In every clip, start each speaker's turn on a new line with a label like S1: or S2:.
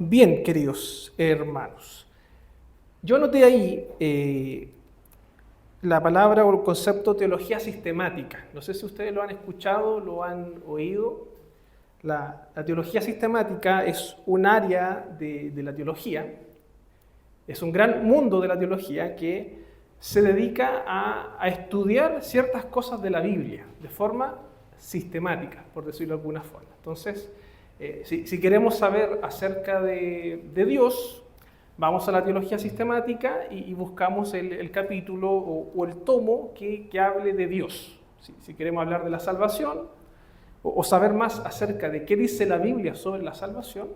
S1: Bien, queridos hermanos, yo noté ahí la palabra o el concepto teología sistemática. No sé si ustedes lo han escuchado, lo han oído. La teología sistemática es un área de la teología, es un gran mundo de la teología que se dedica a estudiar ciertas cosas de la Biblia de forma sistemática, por decirlo de alguna forma. Entonces, si queremos saber acerca de Dios, vamos a la teología sistemática y buscamos el capítulo o el tomo que hable de Dios. Si queremos hablar de la salvación o saber más acerca de qué dice la Biblia sobre la salvación,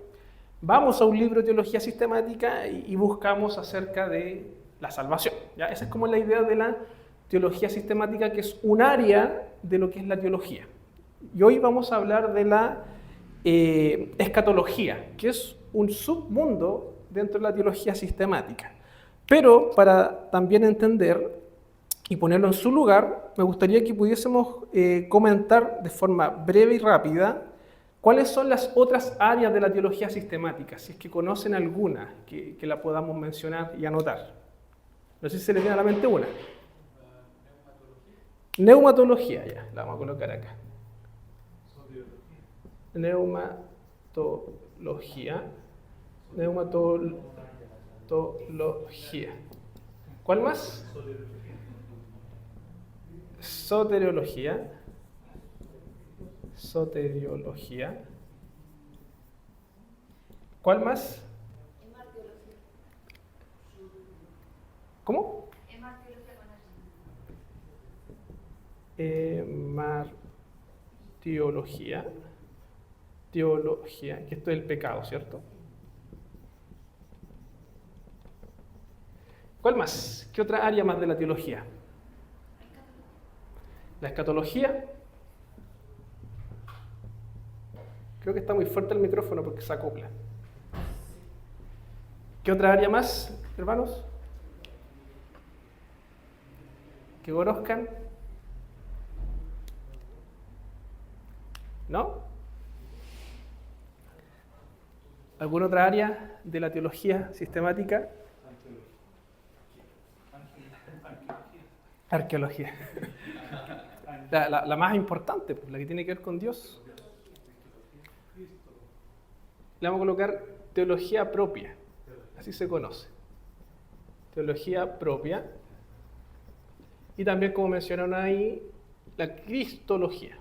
S1: vamos a un libro de teología sistemática y buscamos acerca de la salvación. ¿Ya? Esa es como la idea de la teología sistemática, que es un área de lo que es la teología. Y hoy vamos a hablar de la escatología, que es un submundo dentro de la teología sistemática. Pero para también entender y ponerlo en su lugar, me gustaría que pudiésemos comentar de forma breve y rápida cuáles son las otras áreas de la teología sistemática, si es que conocen alguna que la podamos mencionar y anotar. No sé si se les viene a la mente una. Neumatología, ya, la vamos a colocar acá. Neumatología. ¿Cuál más? Soteriología. ¿Cuál más? ¿Cómo? Martiología. Teología, que esto es el pecado, ¿cierto? ¿Cuál más? ¿Qué otra área más de la teología? La escatología. Creo que está muy fuerte el micrófono porque se acopla. ¿Qué otra área más, hermanos? ¿Que conozcan? ¿No? ¿Alguna otra área de la teología sistemática? Arqueología. La más importante, la que tiene que ver con Dios. Le vamos a colocar teología propia, así se conoce. Teología propia. Y también, como mencionaron ahí, la cristología,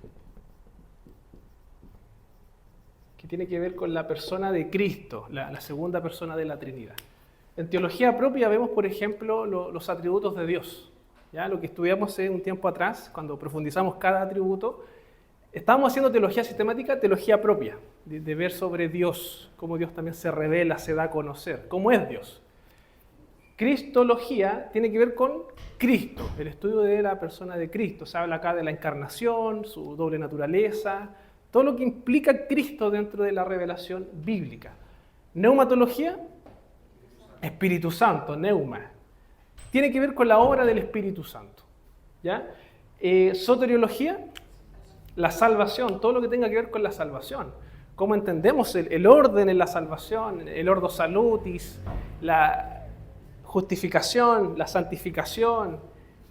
S1: que tiene que ver con la persona de Cristo, la segunda persona de la Trinidad. En teología propia vemos, por ejemplo, los atributos de Dios. ¿Ya? Lo que estudiamos hace un tiempo atrás, cuando profundizamos cada atributo, estábamos haciendo teología sistemática, teología propia, de ver sobre Dios, cómo Dios también se revela, se da a conocer, cómo es Dios. Cristología tiene que ver con Cristo, el estudio de la persona de Cristo. Se habla acá de la encarnación, su doble naturaleza, todo lo que implica Cristo dentro de la revelación bíblica. Neumatología, Espíritu Santo, neuma. Tiene que ver con la obra del Espíritu Santo. ¿Ya? Soteriología, la salvación, todo lo que tenga que ver con la salvación. Cómo entendemos el orden en la salvación, el ordo salutis, la justificación, la santificación,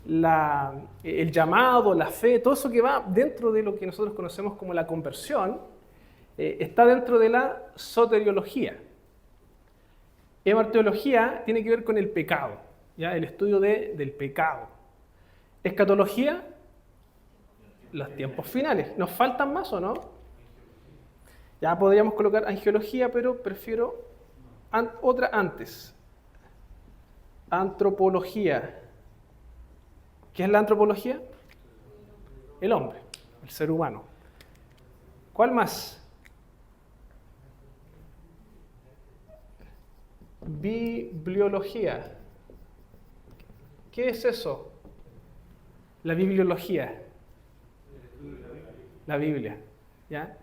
S1: el llamado, la fe, todo eso que va dentro de lo que nosotros conocemos como la conversión, está dentro de la soteriología. Martiología tiene que ver con el pecado, ¿ya? El estudio del pecado. Escatología, los tiempos finales. ¿Nos faltan más o no? Ya podríamos colocar angiología, pero prefiero otra antes. Antropología. ¿Qué es la antropología? El hombre, el ser humano. ¿Cuál más? Bibliología. ¿Qué es eso? La bibliología. La Biblia. ¿Ya?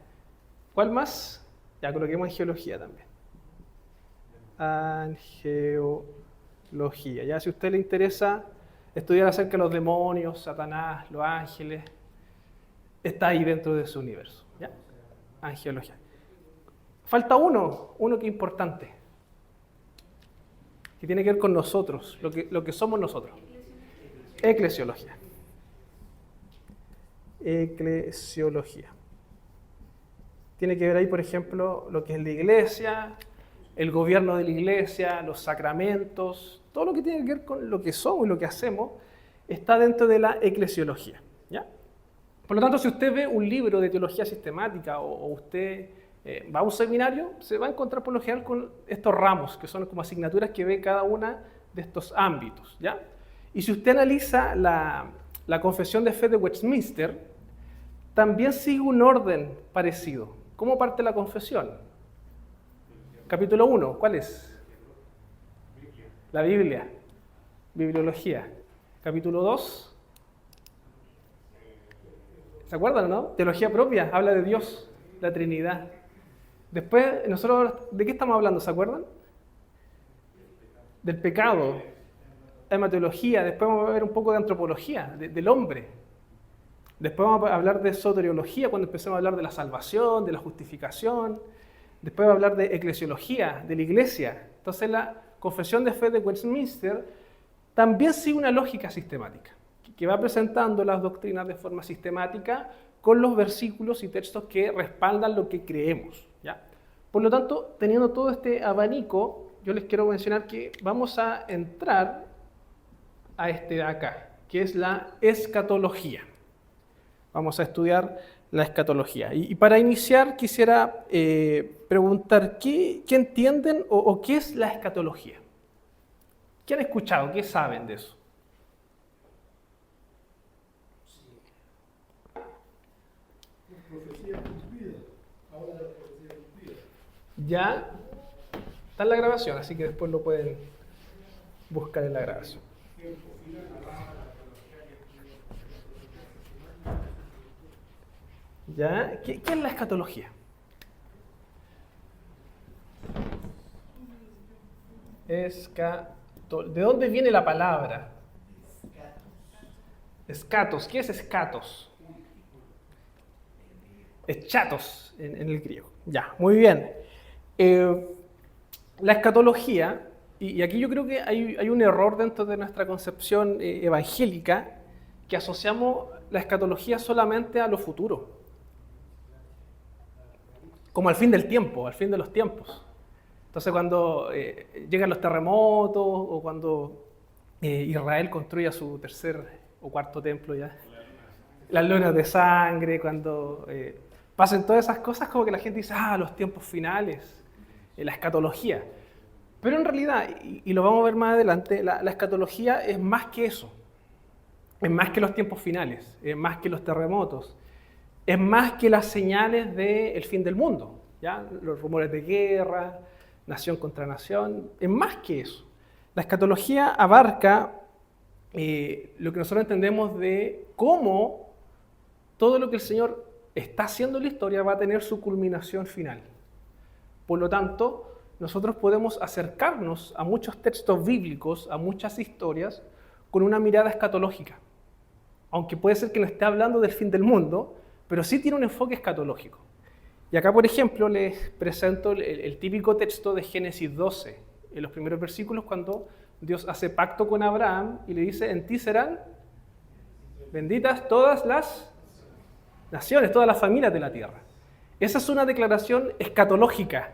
S1: ¿Cuál más? Ya coloquemos angiología también. Angeología. Ya, si a usted le interesa estudiar acerca de los demonios, Satanás, los ángeles, está ahí dentro de su universo. ¿Ya? Angiología. Falta uno que es importante, que tiene que ver con nosotros, lo que somos nosotros. Eclesiología. Eclesiología. Tiene que ver ahí, por ejemplo, lo que es la iglesia, el gobierno de la iglesia, los sacramentos, todo lo que tiene que ver con lo que somos y lo que hacemos, está dentro de la eclesiología, ¿ya? Por lo tanto, si usted ve un libro de teología sistemática o usted va a un seminario, se va a encontrar por lo general con estos ramos, que son como asignaturas que ve cada una de estos ámbitos, ¿ya? Y si usted analiza la Confesión de Fe de Westminster, también sigue un orden parecido. ¿Cómo parte la confesión? Capítulo 1, ¿cuál es? La Biblia, bibliología. Capítulo 2, ¿se acuerdan, no? Teología propia, habla de Dios, la Trinidad. Después, nosotros, ¿de qué estamos hablando? ¿Se acuerdan? Del pecado, hematología. Después vamos a ver un poco de antropología, del hombre. Después vamos a hablar de soteriología, cuando empecemos a hablar de la salvación, de la justificación. Después vamos a hablar de eclesiología, de la iglesia. Entonces la Confesión de Fe de Westminster también sigue una lógica sistemática, que va presentando las doctrinas de forma sistemática con los versículos y textos que respaldan lo que creemos, ¿ya? Por lo tanto, teniendo todo este abanico, yo les quiero mencionar que vamos a entrar a este de acá, que es la escatología. Vamos a estudiar la escatología. Y para iniciar quisiera preguntar, ¿qué entienden o qué es la escatología? ¿Qué han escuchado? ¿Qué saben de eso?
S2: Profecía cumplida. Ahora la profecía cumplida.
S1: Ya está en la grabación, así que después lo pueden buscar en la grabación. ¿Ya? ¿Qué es la escatología? ¿De dónde viene la palabra? Escatos. ¿Qué es escatos? Eschatos en el griego. Ya, muy bien. La escatología, y aquí yo creo que hay un error dentro de nuestra concepción evangélica, que asociamos la escatología solamente a lo futuro, como al fin del tiempo, al fin de los tiempos. Entonces cuando llegan los terremotos o cuando Israel construya su tercer o cuarto templo ya, las lunas de sangre, cuando pasen todas esas cosas, como que la gente dice, los tiempos finales, la escatología. Pero en realidad, y lo vamos a ver más adelante, la escatología es más que eso. Es más que los tiempos finales, es más que los terremotos, es más que las señales del fin del mundo, ¿ya? Los rumores de guerra, nación contra nación, es más que eso. La escatología abarca lo que nosotros entendemos de cómo todo lo que el Señor está haciendo en la historia va a tener su culminación final. Por lo tanto, nosotros podemos acercarnos a muchos textos bíblicos, a muchas historias, con una mirada escatológica. Aunque puede ser que no esté hablando del fin del mundo, pero sí tiene un enfoque escatológico. Y acá, por ejemplo, les presento el típico texto de Génesis 12, en los primeros versículos, cuando Dios hace pacto con Abraham y le dice, en ti serán benditas todas las naciones, todas las familias de la tierra. Esa es una declaración escatológica,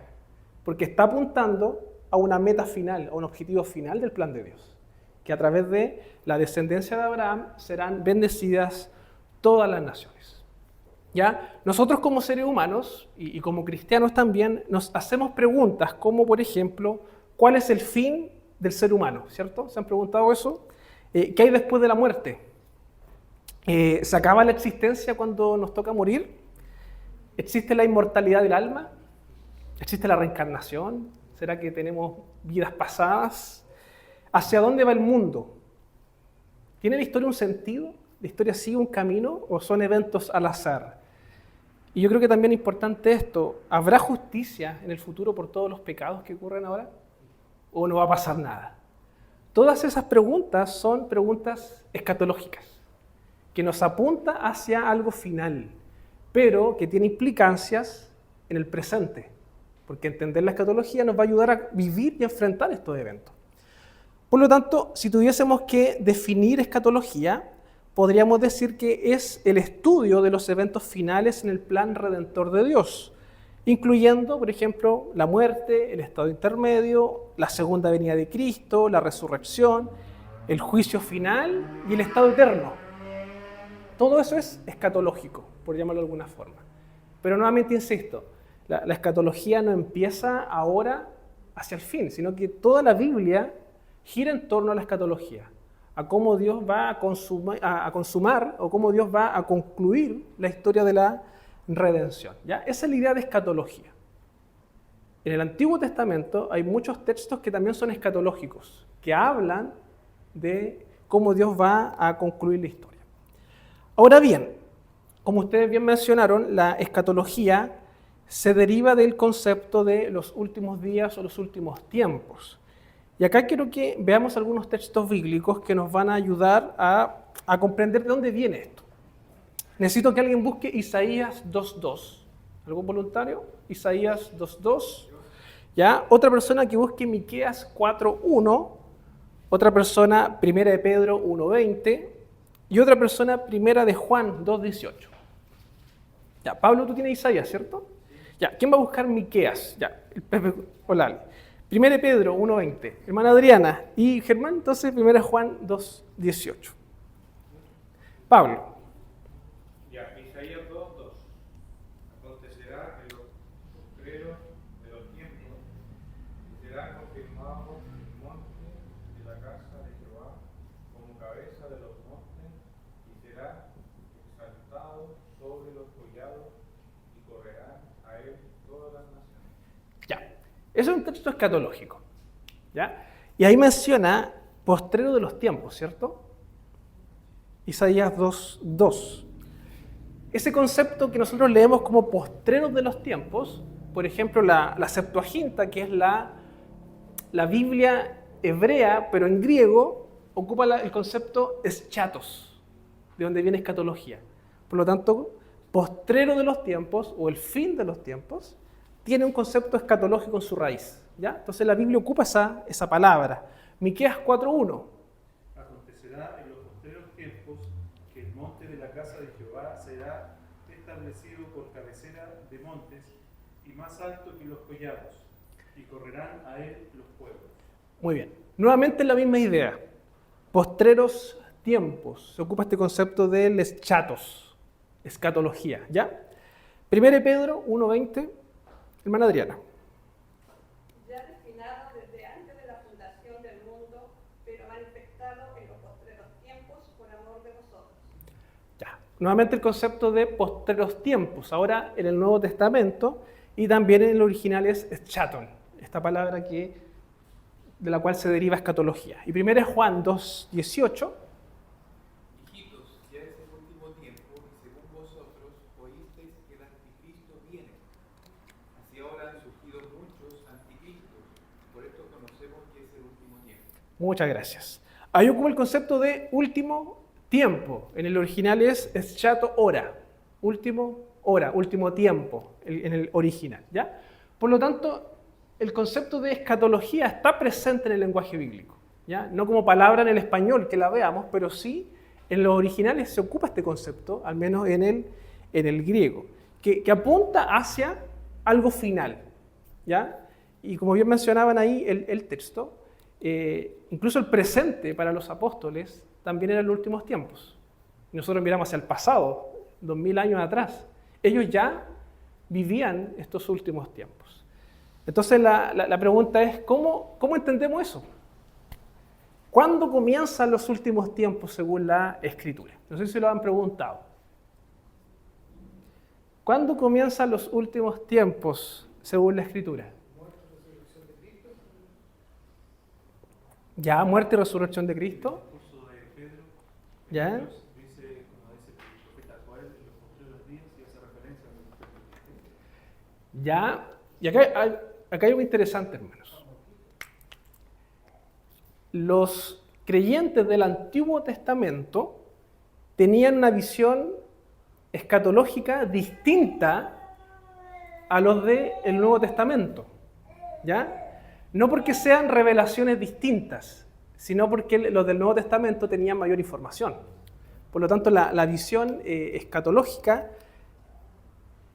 S1: porque está apuntando a una meta final, a un objetivo final del plan de Dios, que a través de la descendencia de Abraham serán bendecidas todas las naciones. ¿Ya? Nosotros como seres humanos y como cristianos también nos hacemos preguntas como, por ejemplo, ¿cuál es el fin del ser humano? ¿Cierto? ¿Se han preguntado eso? ¿Qué hay después de la muerte? ¿Se acaba la existencia cuando nos toca morir? ¿Existe la inmortalidad del alma? ¿Existe la reencarnación? ¿Será que tenemos vidas pasadas? ¿Hacia dónde va el mundo? ¿Tiene la historia un sentido? ¿La historia sigue un camino o son eventos al azar? Y yo creo que también es importante esto, ¿habrá justicia en el futuro por todos los pecados que ocurren ahora? ¿O no va a pasar nada? Todas esas preguntas son preguntas escatológicas, que nos apunta hacia algo final, pero que tiene implicancias en el presente. porque entender la escatología nos va a ayudar a vivir y enfrentar estos eventos. Por lo tanto, si tuviésemos que definir escatología, podríamos decir que es el estudio de los eventos finales en el plan redentor de Dios, incluyendo, por ejemplo, la muerte, el estado intermedio, la segunda venida de Cristo, la resurrección, el juicio final y el estado eterno. Todo eso es escatológico, por llamarlo de alguna forma. Pero nuevamente insisto, la escatología no empieza ahora hacia el fin, sino que toda la Biblia gira en torno a la escatología, a cómo Dios va a consumar o cómo Dios va a concluir la historia de la redención. ¿Ya? Esa es la idea de escatología. En el Antiguo Testamento hay muchos textos que también son escatológicos, que hablan de cómo Dios va a concluir la historia. Ahora bien, como ustedes bien mencionaron, la escatología se deriva del concepto de los últimos días o los últimos tiempos. Y acá quiero que veamos algunos textos bíblicos que nos van a ayudar a comprender de dónde viene esto. Necesito que alguien busque Isaías 2.2. ¿Algún voluntario? Isaías 2.2. ¿Ya? Otra persona que busque Miqueas 4.1. Otra persona, 1 de Pedro 1.20. Y otra persona, 1 de Juan 2.18. Ya, Pablo, tú tienes Isaías, ¿cierto? Ya, ¿quién va a buscar Miqueas? Ya, el Pepe Olale. 1 de Pedro 1.20. Hermana Adriana. Y Germán, entonces, 1 Juan 2.18. Pablo.
S3: Ya, Isaías 2:2. Acontecerá en los postreros de los tiempos, y será confirmado el monte de la casa de Jehová como cabeza de los montes, y será exaltado sobre los collados, y correrán a él todas las naciones.
S1: Ya, eso es un texto escatológico. ¿Ya? Y ahí menciona postrero de los tiempos, ¿cierto? Isaías 2.2. Ese concepto que nosotros leemos como postreros de los tiempos, por ejemplo, la Septuaginta, que es la Biblia hebrea, pero en griego, ocupa el concepto eschatos, de donde viene escatología. Por lo tanto, postrero de los tiempos, o el fin de los tiempos, tiene un concepto escatológico en su raíz. ¿Ya? Entonces la Biblia ocupa esa palabra. Miqueas 4.1.
S2: Acontecerá en los postreros tiempos que el monte de la casa de Jehová será establecido por cabecera de montes y más alto que los collados, y correrán a él los pueblos.
S1: Muy bien. Nuevamente la misma idea. Postreros tiempos. Se ocupa este concepto del eschatos, escatología. ¿Ya? 1 Pedro 1.20. Hermana Adriana.
S4: Ya destinado desde antes de la fundación del mundo, pero manifestado en los postreros tiempos por amor de vosotros.
S1: Ya. Nuevamente el concepto de postreros tiempos. Ahora en el Nuevo Testamento y también en el original es eschaton, esta palabra de la cual se deriva escatología. Y 1 Juan 2.18.
S5: Hijitos, ya es el último tiempo, y según vosotros oísteis que el anticristo viene. Así ahora han surgido muchos anticristos, por esto conocemos que es el último tiempo.
S1: Muchas gracias. Ahí ocupa el concepto de último tiempo. En el original es eschato hora. Último hora, último tiempo, en el original. ¿Ya? Por lo tanto, el concepto de escatología está presente en el lenguaje bíblico. ¿Ya? No como palabra en el español que la veamos, pero sí en los originales se ocupa este concepto, al menos en el griego, que apunta hacia algo final. ¿Ya? Y como bien mencionaban ahí el texto, incluso el presente para los apóstoles también eran los últimos tiempos. Nosotros miramos hacia el pasado, 2000 años atrás. Ellos ya vivían estos últimos tiempos. Entonces la pregunta es, ¿cómo entendemos eso? ¿Cuándo comienzan los últimos tiempos según la Escritura? No sé si lo han preguntado. ¿Cuándo comienzan los últimos tiempos según la Escritura? Ya, muerte y resurrección de Cristo.
S2: El curso de Pedro,
S1: ¿Ya?
S2: Dios dice, como dice el profeta Joel, en los postreros días, y hace referencia a los postreros días.
S1: Ya, y acá hay algo interesante, hermanos. Los creyentes del Antiguo Testamento tenían una visión escatológica distinta a los del Nuevo Testamento, ¿ya? No porque sean revelaciones distintas, sino porque los del Nuevo Testamento tenían mayor información. Por lo tanto, la visión escatológica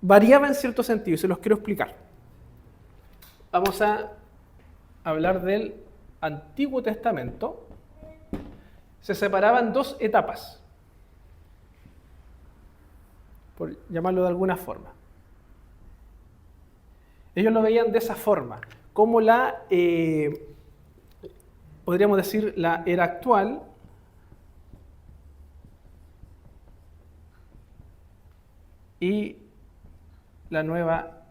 S1: variaba en cierto sentido, y se los quiero explicar. Vamos a hablar del Antiguo Testamento. Se separaban dos etapas, por llamarlo de alguna forma. Ellos lo veían de esa forma, como podríamos decir, la era actual y la nueva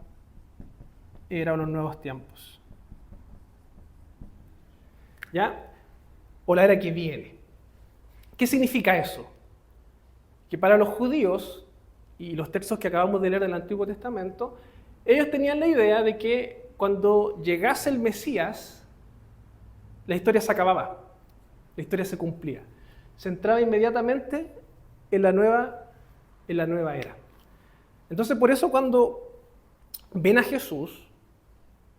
S1: era o los nuevos tiempos. ¿Ya? O la era que viene. ¿Qué significa eso? Que para los judíos, y los textos que acabamos de leer del Antiguo Testamento, ellos tenían la idea de que cuando llegase el Mesías, la historia se acababa, la historia se cumplía. Se entraba inmediatamente en la nueva era. Entonces, por eso cuando ven a Jesús,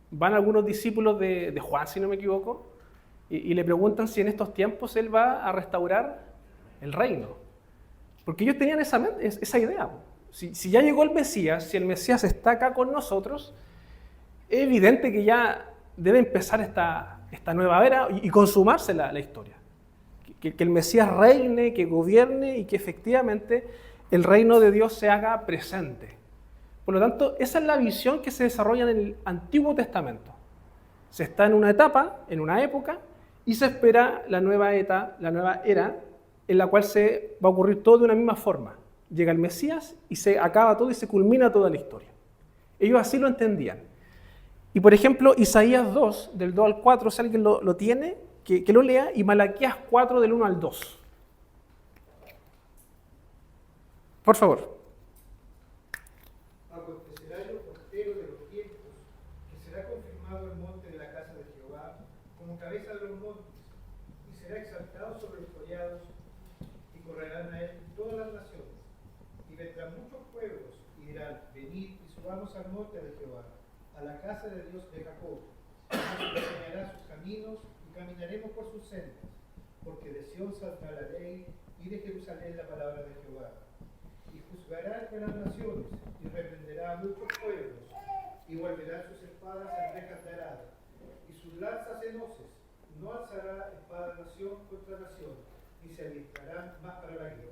S1: van algunos discípulos de Juan, si no me equivoco, y le preguntan si en estos tiempos Él va a restaurar el reino. Porque ellos tenían esa idea. Si ya llegó el Mesías, si el Mesías está acá con nosotros, es evidente que ya debe empezar esta nueva era y consumarse la historia. Que el Mesías reine, que gobierne y que efectivamente el reino de Dios se haga presente. Por lo tanto, esa es la visión que se desarrolla en el Antiguo Testamento. Se está en una etapa, en una época, y se espera la nueva era, en la cual se va a ocurrir todo de una misma forma. Llega el Mesías y se acaba todo y se culmina toda la historia. Ellos así lo entendían. Y por ejemplo, Isaías 2, del 2 al 4, si alguien lo tiene, que lo lea, y Malaquías 4, del 1 al 2. Por favor.
S6: Acontecerá en lo postero de los tiempos, que será confirmado el monte de la casa de Jehová como cabeza de los montes, y será exaltado sobre los collados, y correrán a él todas las naciones. Y vendrán muchos pueblos, y dirán, venid y subamos al monte de Jehová, a la casa de Dios de Jacob. Y nos enseñará sus caminos, y caminaremos por sus sendas, porque de Sión saldrá la ley, y de Jerusalén la palabra de Jehová. Y juzgará entre las naciones, y reprenderá a muchos pueblos, y volverán sus espadas en rejas de arado, y sus lanzas en hoces. No alzará espada nación contra nación, ni se alistarán más para la guerra.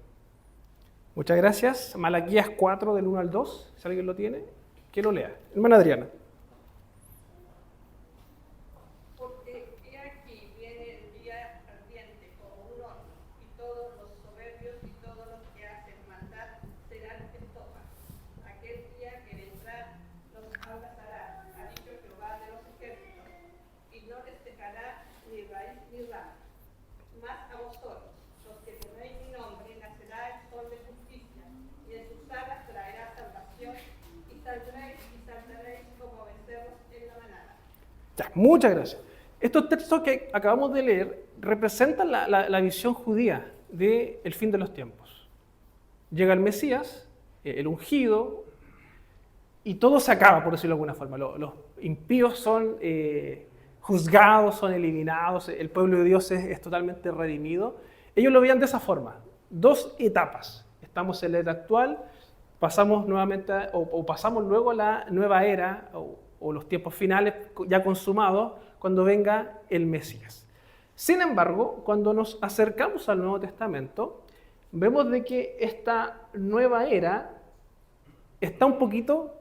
S1: Muchas gracias. Malaquías 4, del 1 al 2, si alguien lo tiene, que lo lea. Hermana Adriana.
S4: Porque he aquí viene el día ardiente como un horno, y todos los soberbios y todos los que hacen maldad serán estopa. Aquel día que vendrá los abrazará, ha dicho Jehová de los ejércitos, y no les dejará ni raíz ni rama. Mas a vosotros, los que tenéis mi nombre, nacerá el sol de justicia, y en sus alas traerá salvación, y saltaréis como becerros en la manada.
S1: Ya, muchas gracias. Estos textos que acabamos de leer representan la visión judía del fin de los tiempos. Llega el Mesías, el ungido, y todo se acaba, por decirlo de alguna forma. Los impíos son juzgados, son eliminados, el pueblo de Dios es totalmente redimido. Ellos lo veían de esa forma. Dos etapas. Estamos en la era actual, pasamos nuevamente, o pasamos luego a la nueva era, o los tiempos finales ya consumados, cuando venga el Mesías. Sin embargo, cuando nos acercamos al Nuevo Testamento, vemos de que esta nueva era está un poquito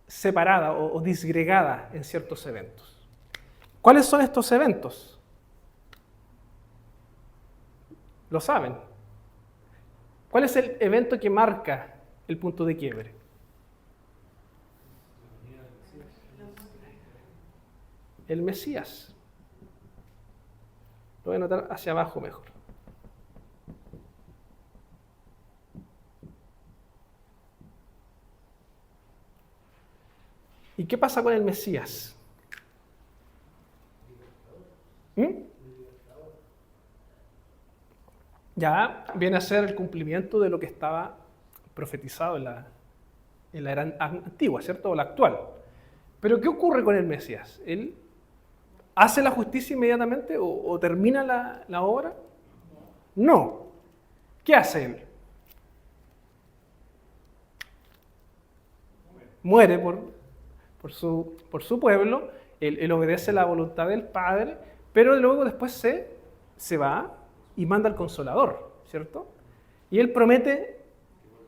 S1: separada o disgregada en ciertos eventos. ¿Cuáles son estos eventos? ¿Lo saben? ¿Cuál es el evento que marca el punto de quiebre? El Mesías. Lo voy a anotar hacia abajo mejor. ¿Y qué pasa con el Mesías? Ya viene a ser el cumplimiento de lo que estaba profetizado en la era antigua, ¿cierto? O la actual. Pero ¿qué ocurre con el Mesías? ¿Él hace la justicia inmediatamente o termina la obra? No. ¿Qué hace él? Muere por su pueblo, él obedece la voluntad del Padre, pero luego después se va y manda al Consolador, ¿cierto? Y él promete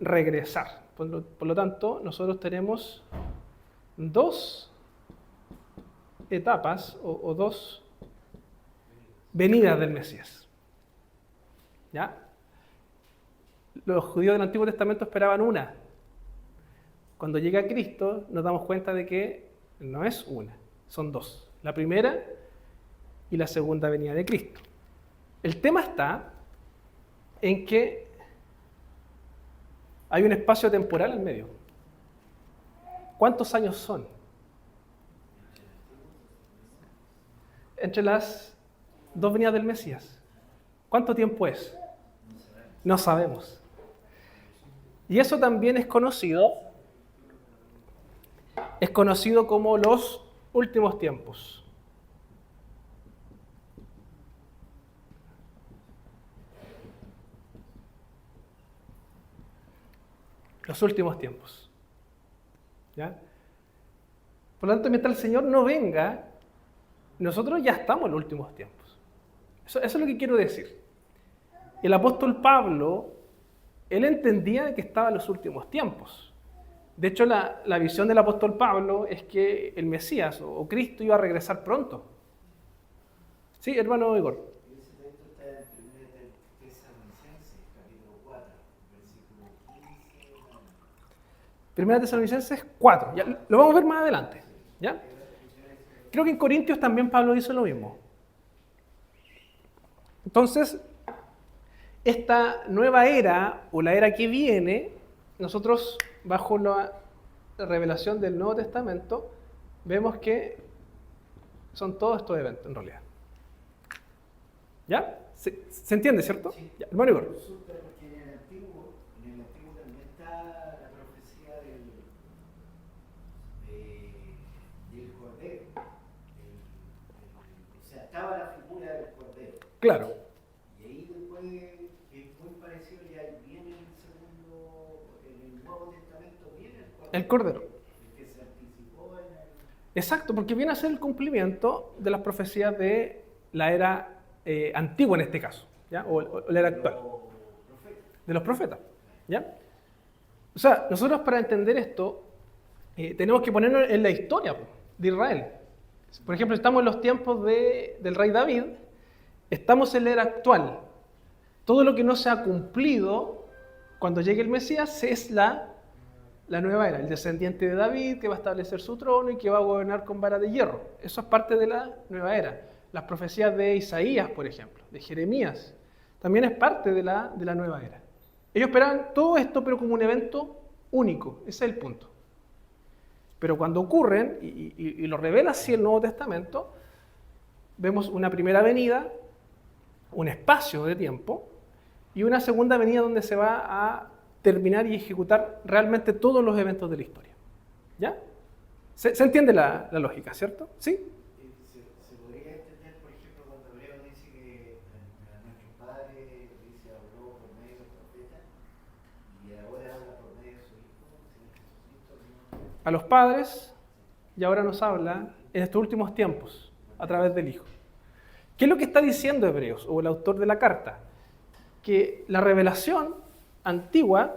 S1: regresar. Por lo tanto, nosotros tenemos dos etapas o dos venidas del Mesías. ¿Ya? Los judíos del Antiguo Testamento esperaban una. Cuando llega Cristo nos damos cuenta de que no es una, son dos. La primera y la segunda venida de Cristo. El tema está en que hay un espacio temporal en medio. ¿Cuántos años son? Entre las dos venidas del Mesías. ¿Cuánto tiempo es? No sabemos. Y eso también es conocido como los últimos tiempos. Los últimos tiempos. ¿Ya? Por lo tanto, mientras el Señor no venga, nosotros ya estamos en los últimos tiempos. Eso es lo que quiero decir. El apóstol Pablo, él entendía que estaba en los últimos tiempos. De hecho, la visión del apóstol Pablo es que el Mesías o Cristo iba a regresar pronto. Sí, hermano Igor.
S7: Ese texto está en 1 Tesalonicenses, capítulo 4, versículo 15.
S1: 1 Tesalonicenses 4. Ya, lo vamos a ver más adelante. ¿Ya? Creo que en Corintios también Pablo dice lo mismo. Entonces, esta nueva era, o la era que viene, nosotros, bajo la revelación del Nuevo Testamento, vemos que son todos estos eventos, en realidad. ¿Ya? ¿Se entiende, cierto?
S7: Sí.
S1: Ya, hermano Igor.
S7: Resulta porque en el Antiguo también está la profecía del Cordero. O sea, estaba la figura del Cordero.
S1: Claro.
S7: Y ahí después es muy parecido, ya viene en el Nuevo Testamento viene
S1: El Cordero.
S7: el que se anticipó en el...
S1: Exacto, porque viene a ser el cumplimiento de las profecías de la era antigua en este caso, ¿ya? O la era actual. De los profetas. ¿Ya? O sea, nosotros para entender esto tenemos que ponernos en la historia de Israel. Por ejemplo, estamos en los tiempos del rey David, estamos en la era actual. Todo lo que no se ha cumplido cuando llegue el Mesías es la nueva era, el descendiente de David que va a establecer su trono y que va a gobernar con vara de hierro. Eso es parte de la nueva era. Las profecías de Isaías, por ejemplo, de Jeremías, también es parte de la nueva era. Ellos esperaban todo esto, pero como un evento único. Ese es el punto. Pero cuando ocurren, y lo revela así el Nuevo Testamento, vemos una primera venida, un espacio de tiempo, y una segunda venida donde se va a terminar y ejecutar realmente todos los eventos de la historia. ¿Ya? ¿Se entiende la lógica, cierto? ¿Sí?
S7: Se podría entender, por ejemplo, cuando Hebreo dice que a nuestro Padre dice habló por medio del profeta y ahora habla por medio de su Hijo, Jesucristo.
S1: A los padres, y ahora nos habla en estos últimos tiempos, a través del Hijo. ¿Qué es lo que está diciendo Hebreos, o el autor de la carta? Que la revelación antigua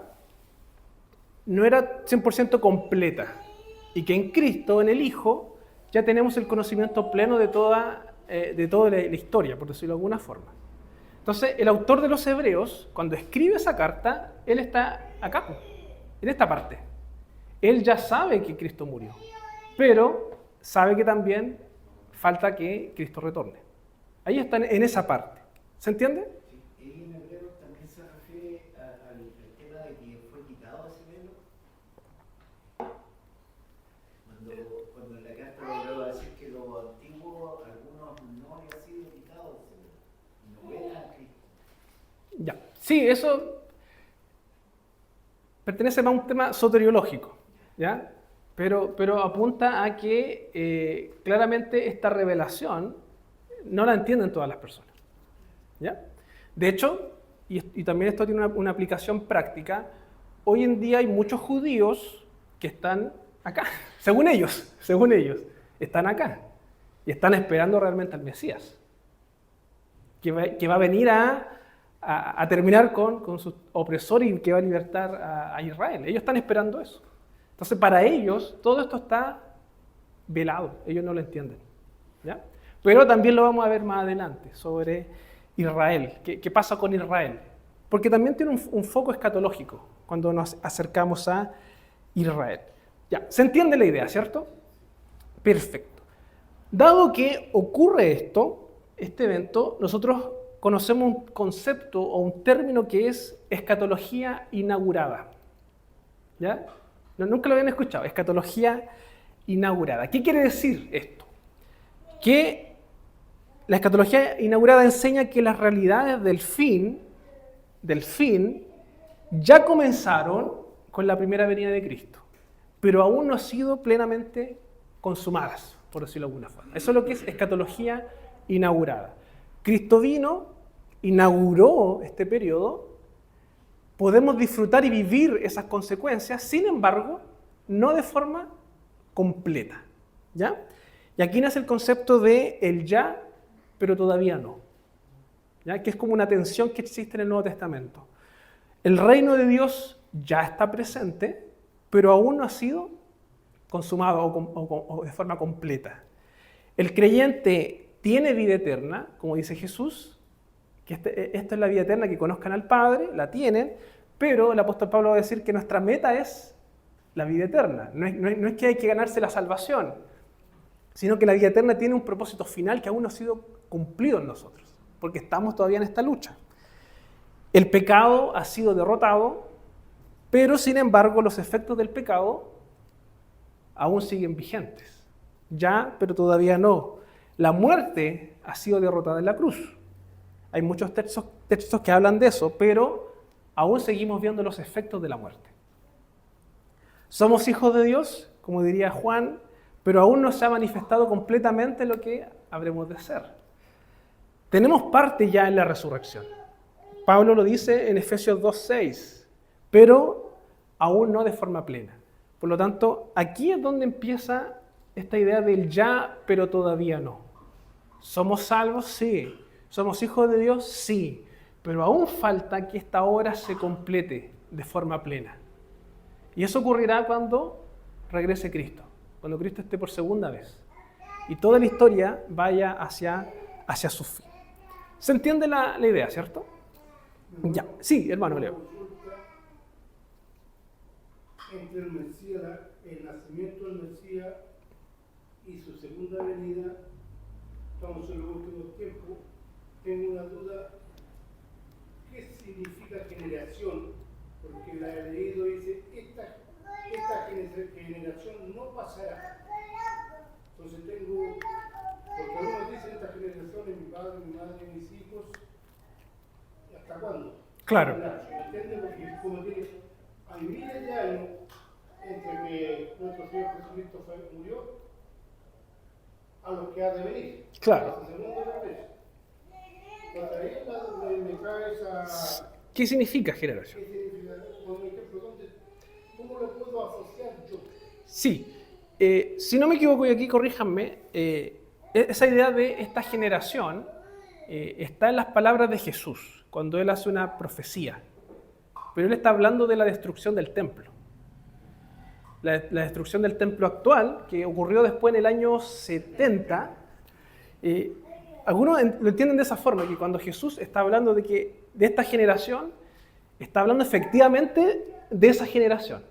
S1: no era 100% completa, y que en Cristo, en el Hijo, ya tenemos el conocimiento pleno de toda la historia, por decirlo de alguna forma. Entonces, el autor de los Hebreos, cuando escribe esa carta, él está acá, en esta parte. Él ya sabe que Cristo murió, pero sabe que también falta que Cristo retorne. Ahí está en esa parte. ¿Se entiende?
S7: Sí, y en Hebreo también se refiere al tema de que fue quitado ese velo. Cuando en la carta de Hebreo va a decir que lo antiguo, algunos no había sido quitado ese velo. Y no ven a Cristo.
S1: Ya. Sí, eso pertenece más a un tema soteriológico. ¿ya? Pero apunta a que claramente esta revelación no la entienden todas las personas, ¿ya? De hecho, y también esto tiene una aplicación práctica, hoy en día hay muchos judíos que están acá, según ellos, están acá y están esperando realmente al Mesías, que va a venir a terminar con su opresor y que va a libertar a Israel. Ellos están esperando eso. Entonces, para ellos, todo esto está velado, ellos no lo entienden, ¿ya? Pero también lo vamos a ver más adelante, sobre Israel. ¿Qué pasa con Israel? Porque también tiene un foco escatológico cuando nos acercamos a Israel. Ya, ¿se entiende la idea, cierto? Perfecto. Dado que ocurre este evento, nosotros conocemos un concepto o un término que es escatología inaugurada. ¿Ya? Nunca lo habían escuchado, escatología inaugurada. ¿Qué quiere decir esto? Que la escatología inaugurada enseña que las realidades del fin, ya comenzaron con la primera venida de Cristo, pero aún no han sido plenamente consumadas, por decirlo de alguna forma. Eso es lo que es escatología inaugurada. Cristo vino, inauguró este periodo, podemos disfrutar y vivir esas consecuencias, sin embargo, no de forma completa, ¿ya? Y aquí nace el concepto de el ya, pero todavía no, ¿ya? Que es como una tensión que existe en el Nuevo Testamento. El reino de Dios ya está presente, pero aún no ha sido consumado o de forma completa. El creyente tiene vida eterna, como dice Jesús, que esta es la vida eterna, que conozcan al Padre, la tienen, pero el apóstol Pablo va a decir que nuestra meta es la vida eterna. No es que hay que ganarse la salvación, sino que la vida eterna tiene un propósito final que aún no ha sido cumplido en nosotros, porque estamos todavía en esta lucha. El pecado ha sido derrotado, pero sin embargo los efectos del pecado aún siguen vigentes. Ya, pero todavía no. La muerte ha sido derrotada en la cruz. Hay muchos textos que hablan de eso, pero aún seguimos viendo los efectos de la muerte. Somos hijos de Dios, como diría Juan, pero aún no se ha manifestado completamente lo que habremos de ser. Tenemos parte ya en la resurrección. Pablo lo dice en Efesios 2:6, pero aún no de forma plena. Por lo tanto, aquí es donde empieza esta idea del ya, pero todavía no. ¿Somos salvos? Sí. ¿Somos hijos de Dios? Sí. Pero aún falta que esta obra se complete de forma plena. Y eso ocurrirá cuando regrese Cristo, cuando Cristo esté por segunda vez. Y toda la historia vaya hacia su fin. ¿Se entiende la idea, cierto? Ya. Sí, hermano Leo.
S8: Entre el Mesías, el nacimiento del Mesías y su segunda venida, estamos en los últimos tiempos. Tengo una duda, ¿qué significa generación? Porque la he leído y dice, esta generación no pasará. Entonces porque algunos dicen, esta generación es mi padre, mi madre, mis hijos, ¿y hasta cuándo?
S1: Claro.
S8: ¿Me entiendes? Porque como tiene, hay miles de años entre que nuestro Señor Jesucristo murió a los que ha de venir.
S1: Claro. ¿Qué significa generación?
S8: ¿Cómo lo puedo asociar yo?
S1: Sí, si no me equivoco, y aquí corríjanme, esa idea de esta generación está en las palabras de Jesús, cuando Él hace una profecía. Pero Él está hablando de la destrucción del templo. La destrucción del templo actual, que ocurrió después en el año 70, algunos lo entienden de esa forma, que cuando Jesús está hablando de esta generación, está hablando efectivamente de esa generación,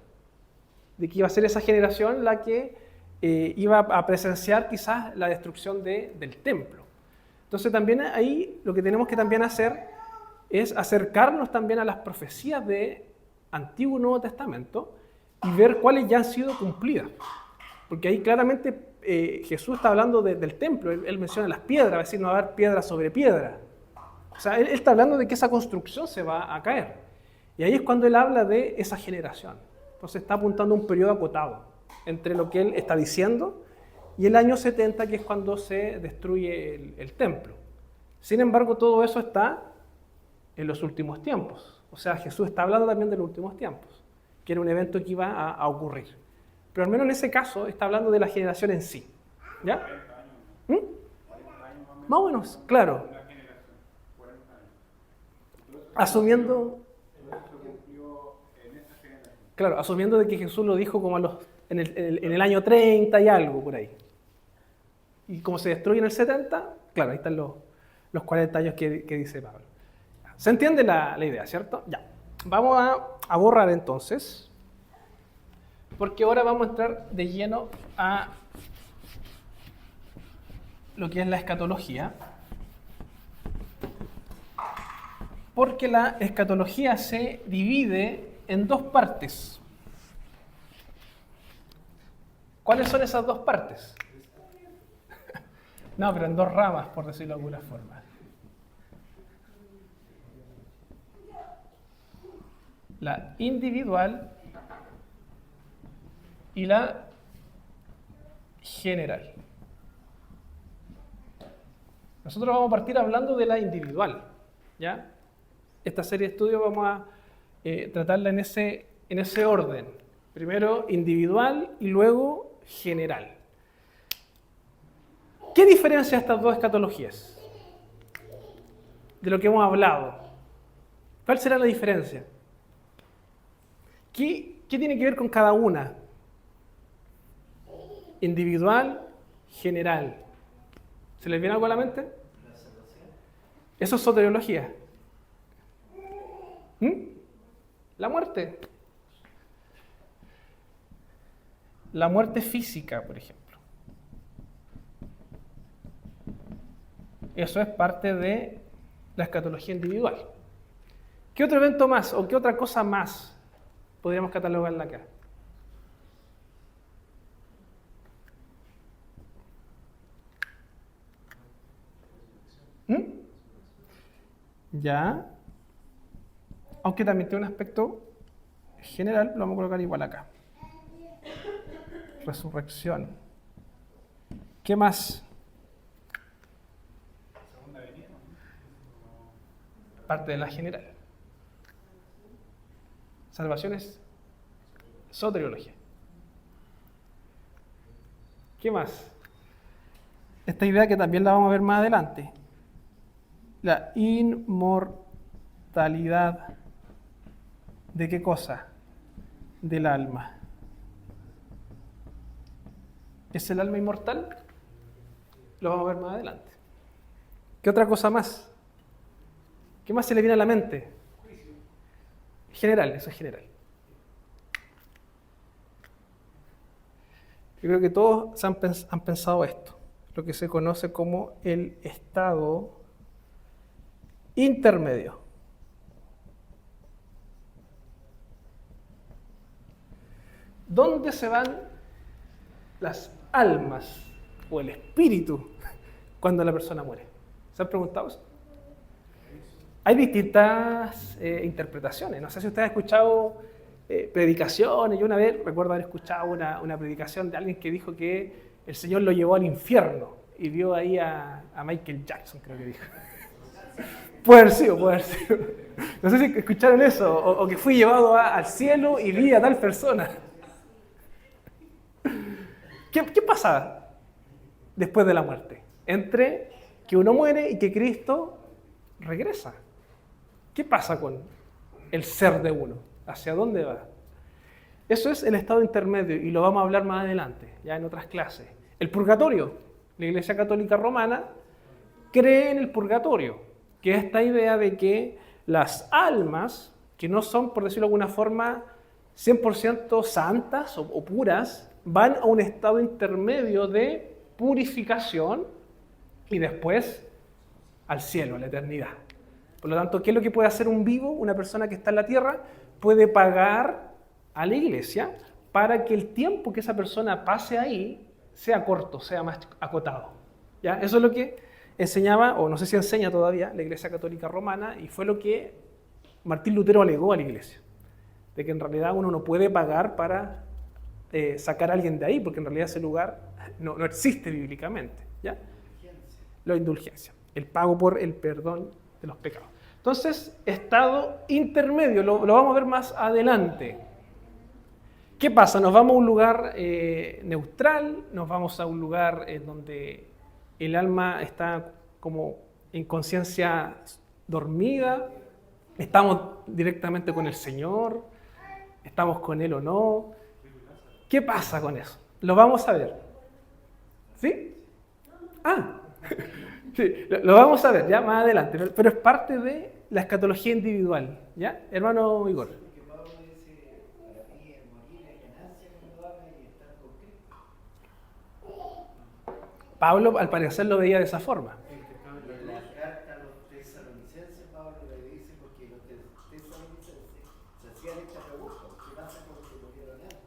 S1: de que iba a ser esa generación la que iba a presenciar quizás la destrucción del templo. Entonces también ahí lo que tenemos que también hacer es acercarnos también a las profecías de Antiguo y Nuevo Testamento y ver cuáles ya han sido cumplidas. Porque ahí claramente Jesús está hablando del templo, él menciona las piedras, va a decir no va a haber piedra sobre piedra. O sea, él está hablando de que esa construcción se va a caer. Y ahí es cuando él habla de esa generación. Entonces está apuntando a un periodo acotado entre lo que él está diciendo y el año 70, que es cuando se destruye el templo. Sin embargo, todo eso está en los últimos tiempos. O sea, Jesús está hablando también de los últimos tiempos, que era un evento que iba a ocurrir. Pero al menos en ese caso está hablando de la generación en sí. ¿Ya? ¿Mm? Más o menos, claro. Asumiendo, claro, asumiendo de que Jesús lo dijo como en el año 30 y algo por ahí. Y como se destruye en el 70, claro, ahí están los 40 años que dice Pablo. ¿Se entiende la idea, cierto? Ya. Vamos a borrar entonces, porque ahora vamos a entrar de lleno a lo que es la escatología. Porque la escatología se divide en dos partes. ¿Cuáles son esas dos partes? No, pero en dos ramas, por decirlo de alguna forma. La individual y la general. Nosotros vamos a partir hablando de la individual, ¿ya? Esta serie de estudios vamos a tratarla en ese orden. Primero individual y luego general. ¿Qué diferencia estas dos escatologías? De lo que hemos hablado. ¿Cuál será la diferencia? ¿Qué tiene que ver con cada una? Individual, general. ¿Se les viene algo a la mente? Eso es soteriología. La muerte. La muerte física, por ejemplo. Eso es parte de la escatología individual. ¿Qué otro evento más o qué otra cosa más podríamos catalogarla acá? Ya. Aunque también tiene un aspecto general, lo vamos a colocar igual acá. Resurrección. ¿Qué más? Parte de la general. Salvación es soteriología. ¿Qué más? Esta idea que también la vamos a ver más adelante. La inmortalidad. ¿De qué cosa? Del alma. ¿Es el alma inmortal? Lo vamos a ver más adelante. ¿Qué otra cosa más? ¿Qué más se le viene a la mente? General, eso es general. Yo creo que todos han pensado esto, lo que se conoce como el estado intermedio. ¿Dónde se van las almas o el espíritu cuando la persona muere? ¿Se han preguntado eso? Hay distintas interpretaciones. No sé si usted ha escuchado predicaciones. Yo una vez recuerdo haber escuchado una predicación de alguien que dijo que el Señor lo llevó al infierno y vio ahí a Michael Jackson, creo que dijo. Puede haber sido. No sé si escucharon eso, o que fui llevado al cielo y vi a tal persona. ¿Qué pasa después de la muerte? Entre que uno muere y que Cristo regresa. ¿Qué pasa con el ser de uno? ¿Hacia dónde va? Eso es el estado intermedio y lo vamos a hablar más adelante, ya en otras clases. El purgatorio. La Iglesia Católica Romana cree en el purgatorio, que es esta idea de que las almas, que no son, por decirlo de alguna forma, 100% santas o puras, van a un estado intermedio de purificación y después al cielo, a la eternidad. Por lo tanto, ¿qué es lo que puede hacer un vivo? Una persona que está en la tierra puede pagar a la iglesia para que el tiempo que esa persona pase ahí sea corto, sea más acotado. ¿Ya? Eso es lo que enseñaba, o no sé si enseña todavía, la Iglesia Católica Romana, y fue lo que Martín Lutero alegó a la iglesia. de que en realidad uno no puede pagar para sacar a alguien de ahí, porque en realidad ese lugar no existe bíblicamente, ¿ya? La indulgencia, el pago por el perdón de los pecados. Entonces, estado intermedio, lo vamos a ver más adelante. ¿Qué pasa? Nos vamos a un lugar neutral, nos vamos a un lugar en donde el alma está como en conciencia dormida, estamos directamente con el Señor, estamos con Él o no. ¿Qué pasa con eso? Lo vamos a ver. ¿Sí? Ah, sí, lo vamos a ver ya más adelante, pero es parte de la escatología individual, ¿ya? Hermano Igor.
S7: Porque Pablo dice, para mí el morir es ganancia cuando habla y estar con Cristo.
S1: Pablo al parecer lo veía de esa forma.
S7: En la carta a los tesalonicenses, Pablo le dice, porque los tesalonicenses se hacían esta pregunta, ¿qué pasa con los que murieron antes?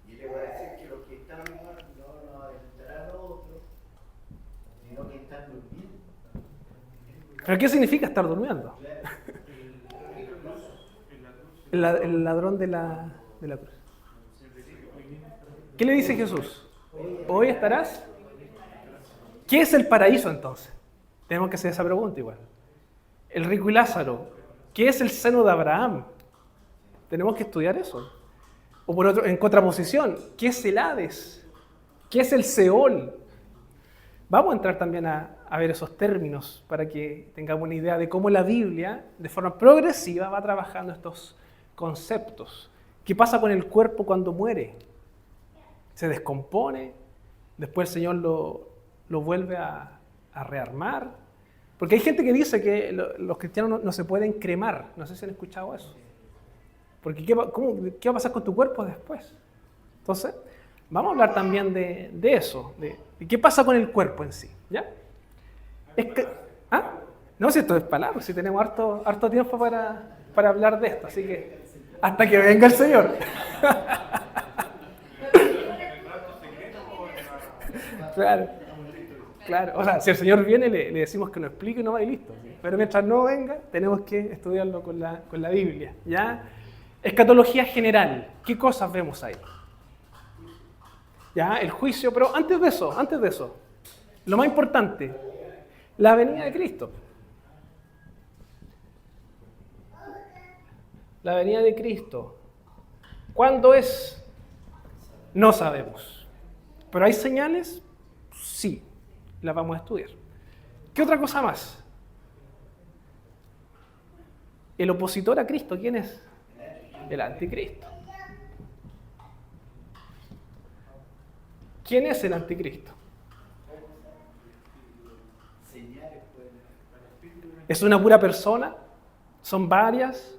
S7: Y le va a decir que los que están muertos no nos aventarán a otros, sino que están durmiendo.
S1: ¿Pero qué significa estar durmiendo? El ladrón de la cruz. ¿Qué le dice Jesús? ¿Hoy estarás? ¿Qué es el paraíso entonces? Tenemos que hacer esa pregunta igual. El rico y Lázaro. ¿Qué es el seno de Abraham? Tenemos que estudiar eso. O por otro, en contraposición, ¿qué es el Hades? ¿Qué es el Seol? Vamos a entrar también a ver esos términos para que tengamos una idea de cómo la Biblia, de forma progresiva, va trabajando estos conceptos. ¿Qué pasa con el cuerpo cuando muere? ¿Se descompone? ¿Después el Señor lo vuelve a rearmar? Porque hay gente que dice que los cristianos no se pueden cremar. No sé si han escuchado eso. Porque ¿qué va a pasar con tu cuerpo después? Entonces, vamos a hablar también de eso, de qué pasa con el cuerpo en sí, ¿ya? ¿Ah? No, si esto es palabra, si tenemos harto tiempo para hablar de esto, así que hasta que venga el Señor. Claro. O sea, si el Señor viene, le decimos que nos explique y no va y listo. Pero mientras no venga, tenemos que estudiarlo con la Biblia, ¿ya? Escatología general, ¿qué cosas vemos ahí? Ya, el juicio, pero antes de eso, lo más importante, la venida de Cristo. La venida de Cristo. ¿Cuándo es? No sabemos. ¿Pero hay señales? Sí, las vamos a estudiar. ¿Qué otra cosa más? El opositor a Cristo, ¿quién es? El anticristo. ¿Quién es el anticristo? ¿Es una pura persona? ¿Son varias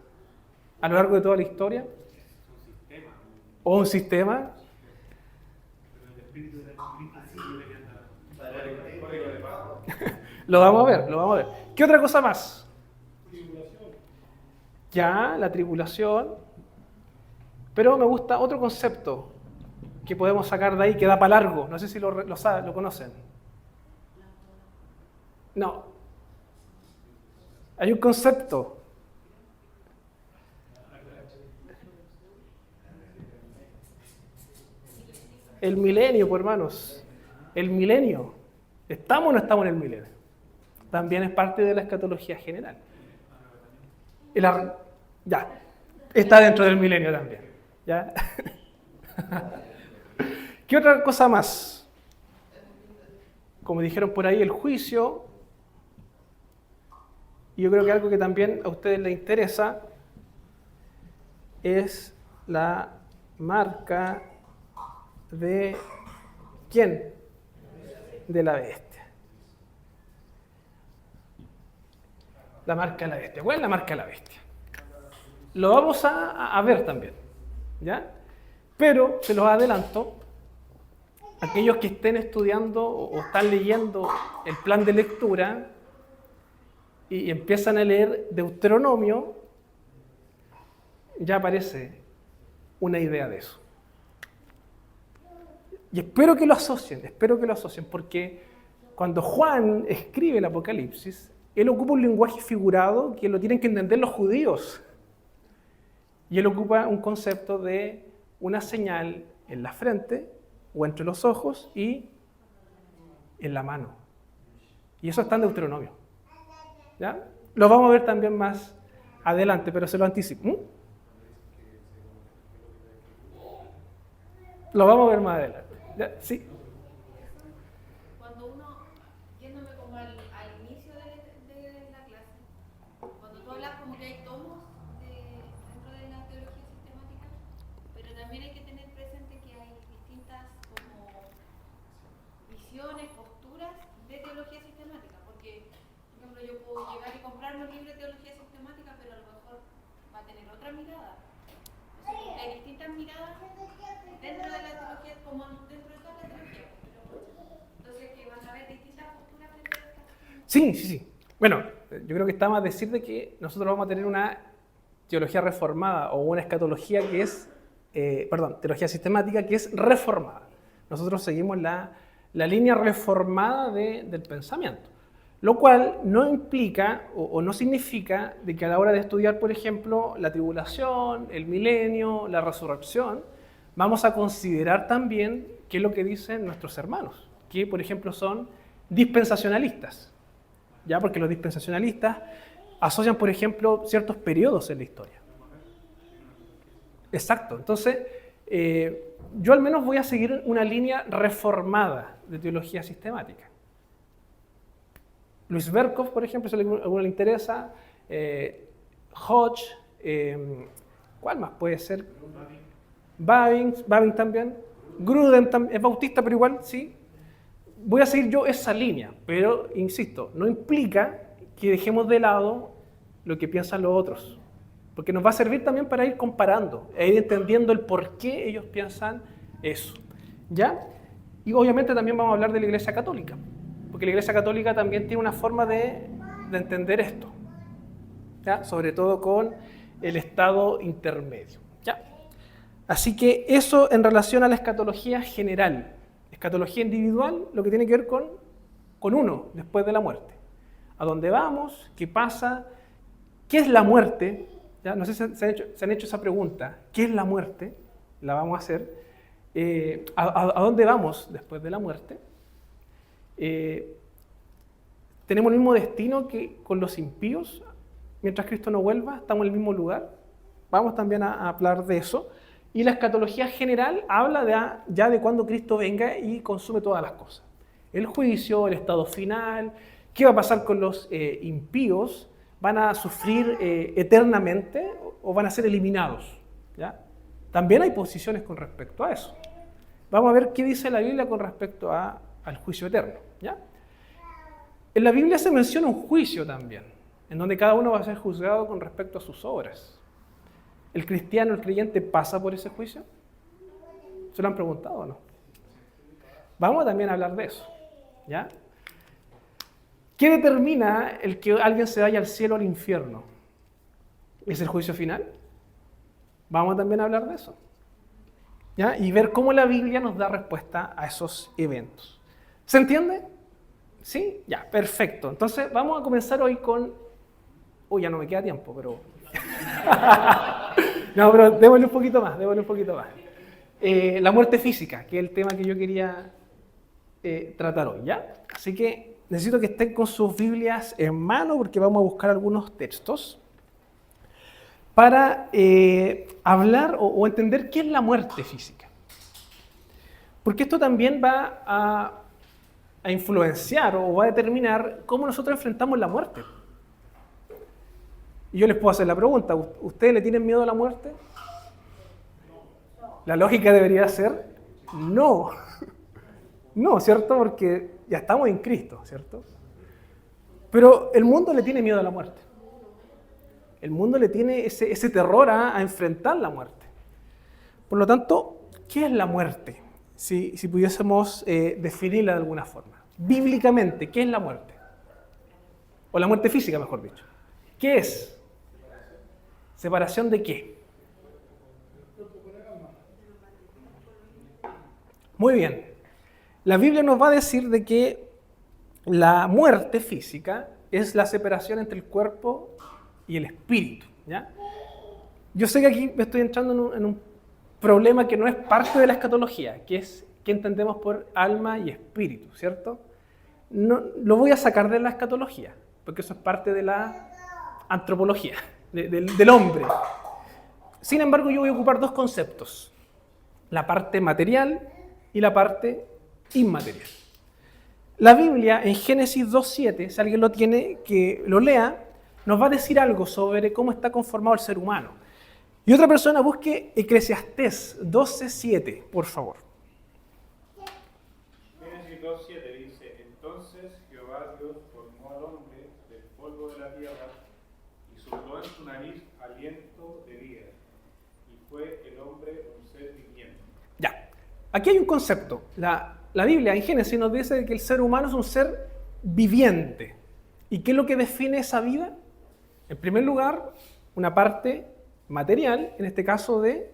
S1: a lo largo de toda la historia? ¿O un sistema? Lo vamos a ver. ¿Qué otra cosa más? Ya, la tribulación. Pero me gusta otro concepto que podemos sacar de ahí que da para largo. No sé si lo conocen. No. Hay un concepto. El milenio, pues hermanos. El milenio. ¿Estamos o no estamos en el milenio? También es parte de la escatología general. Ya. Está dentro del milenio también. ¿Ya? ¿Qué otra cosa más? Como dijeron por ahí, el juicio. Y yo creo que algo que también a ustedes les interesa es la marca de ¿quién? De la bestia. La marca de la bestia. ¿Cuál es la marca de la bestia? Lo vamos a ver también, ¿ya? Pero, se los adelanto, aquellos que estén estudiando o están leyendo el plan de lectura y empiezan a leer Deuteronomio, ya aparece una idea de eso. Y espero que lo asocien, porque cuando Juan escribe el Apocalipsis, él ocupa un lenguaje figurado que lo tienen que entender los judíos. Y él ocupa un concepto de una señal en la frente o entre los ojos y en la mano. Y eso está en Deuteronomio. ¿Ya? Lo vamos a ver también más adelante, pero se lo anticipo. Lo vamos a ver más adelante. ¿Ya? Sí.
S9: Cuando uno, yéndome como al inicio de la clase, cuando tú hablas como que hay tomos dentro de la teología sistemática, pero también hay que tener presente que hay distintas como visiones, posturas de teología sistemática, porque, por ejemplo, yo puedo llegar y comprarme un libro de teología sistemática, pero a lo mejor va a tener otra mirada. O sea, porque hay distintas miradas dentro de la teología, como dentro de toda la teología. Entonces, que van a haber distintas posturas frente a estas.
S1: Sí. Bueno, yo creo que está más decir de que nosotros vamos a tener una teología reformada o una escatología que es, teología sistemática que es reformada. Nosotros seguimos la línea reformada del pensamiento, lo cual no implica o no significa de que a la hora de estudiar, por ejemplo, la tribulación, el milenio, la resurrección, vamos a considerar también qué es lo que dicen nuestros hermanos, que por ejemplo son dispensacionalistas, ¿ya? Porque los dispensacionalistas asocian, por ejemplo, ciertos periodos en la historia. Exacto, entonces yo al menos voy a seguir una línea reformada de teología sistemática. Luis Berkhoff, por ejemplo, si a alguno le interesa, Hodge, ¿cuál más puede ser? Babin también, Grudem también, es bautista, pero igual, sí. Voy a seguir yo esa línea, pero, insisto, no implica que dejemos de lado lo que piensan los otros, porque nos va a servir también para ir comparando, e ir entendiendo el por qué ellos piensan eso, ¿ya? Y obviamente también vamos a hablar de la Iglesia Católica, porque la Iglesia Católica también tiene una forma de entender esto, ¿ya? Sobre todo con el estado intermedio, ¿ya? Así que eso en relación a la escatología general. Escatología individual, lo que tiene que ver con uno después de la muerte. ¿A dónde vamos? ¿Qué pasa? ¿Qué es la muerte? ¿Ya? No sé si se han hecho esa pregunta. ¿Qué es la muerte? La vamos a hacer. ¿A dónde vamos después de la muerte? ¿Tenemos el mismo destino que con los impíos? Mientras Cristo no vuelva, ¿estamos en el mismo lugar? Vamos también a hablar de eso. Y la escatología general habla ya de cuando Cristo venga y consume todas las cosas. El juicio, el estado final, qué va a pasar con los impíos, van a sufrir eternamente o van a ser eliminados, ¿ya? También hay posiciones con respecto a eso. Vamos a ver qué dice la Biblia con respecto al juicio eterno, ¿ya? En la Biblia se menciona un juicio también, en donde cada uno va a ser juzgado con respecto a sus obras. ¿El cristiano, el creyente, pasa por ese juicio? ¿Se lo han preguntado o no? Vamos también a hablar de eso, ¿ya? ¿Qué determina el que alguien se vaya al cielo o al infierno? ¿Es el juicio final? Vamos también a hablar de eso, ¿ya? Y ver cómo la Biblia nos da respuesta a esos eventos. ¿Se entiende? ¿Sí? Ya, perfecto. Entonces vamos a comenzar hoy con... Uy, ya no me queda tiempo, pero... No, pero démosle un poquito más. La muerte física, que es el tema que yo quería tratar hoy, ¿ya? Así que necesito que estén con sus Biblias en mano porque vamos a buscar algunos textos para hablar o entender qué es la muerte física. Porque esto también va a influenciar o va a determinar cómo nosotros enfrentamos la muerte. Y yo les puedo hacer la pregunta, ¿ustedes le tienen miedo a la muerte? La lógica debería ser no. No, ¿cierto? Porque ya estamos en Cristo, ¿cierto? Pero el mundo le tiene miedo a la muerte. El mundo le tiene ese terror a enfrentar la muerte. Por lo tanto, ¿qué es la muerte? Si pudiésemos definirla de alguna forma. Bíblicamente, ¿qué es la muerte? O la muerte física, mejor dicho. ¿Qué es? ¿Separación de qué? Muy bien. La Biblia nos va a decir de que la muerte física es la separación entre el cuerpo y el espíritu, ¿ya? yo sé que aquí me estoy entrando en un problema que no es parte de la escatología, que es qué entendemos por alma y espíritu, ¿cierto? No, lo voy a sacar de la escatología, porque eso es parte de la antropología, del hombre. Sin embargo, yo voy a ocupar dos conceptos, la parte material y la parte inmaterial. La Biblia en Génesis 2.7, si alguien lo tiene, que lo lea, nos va a decir algo sobre cómo está conformado el ser humano. Y otra persona busque Eclesiastés 12.7, por favor.
S3: Génesis 2.7 dice: Entonces Jehová Dios formó al hombre del polvo de la tierra y sopló en su nariz aliento de vida, y fue el hombre un ser viviente.
S1: Ya, aquí hay un concepto. La Biblia en Génesis nos dice que el ser humano es un ser viviente. ¿Y qué es lo que define esa vida? En primer lugar, una parte material, en este caso del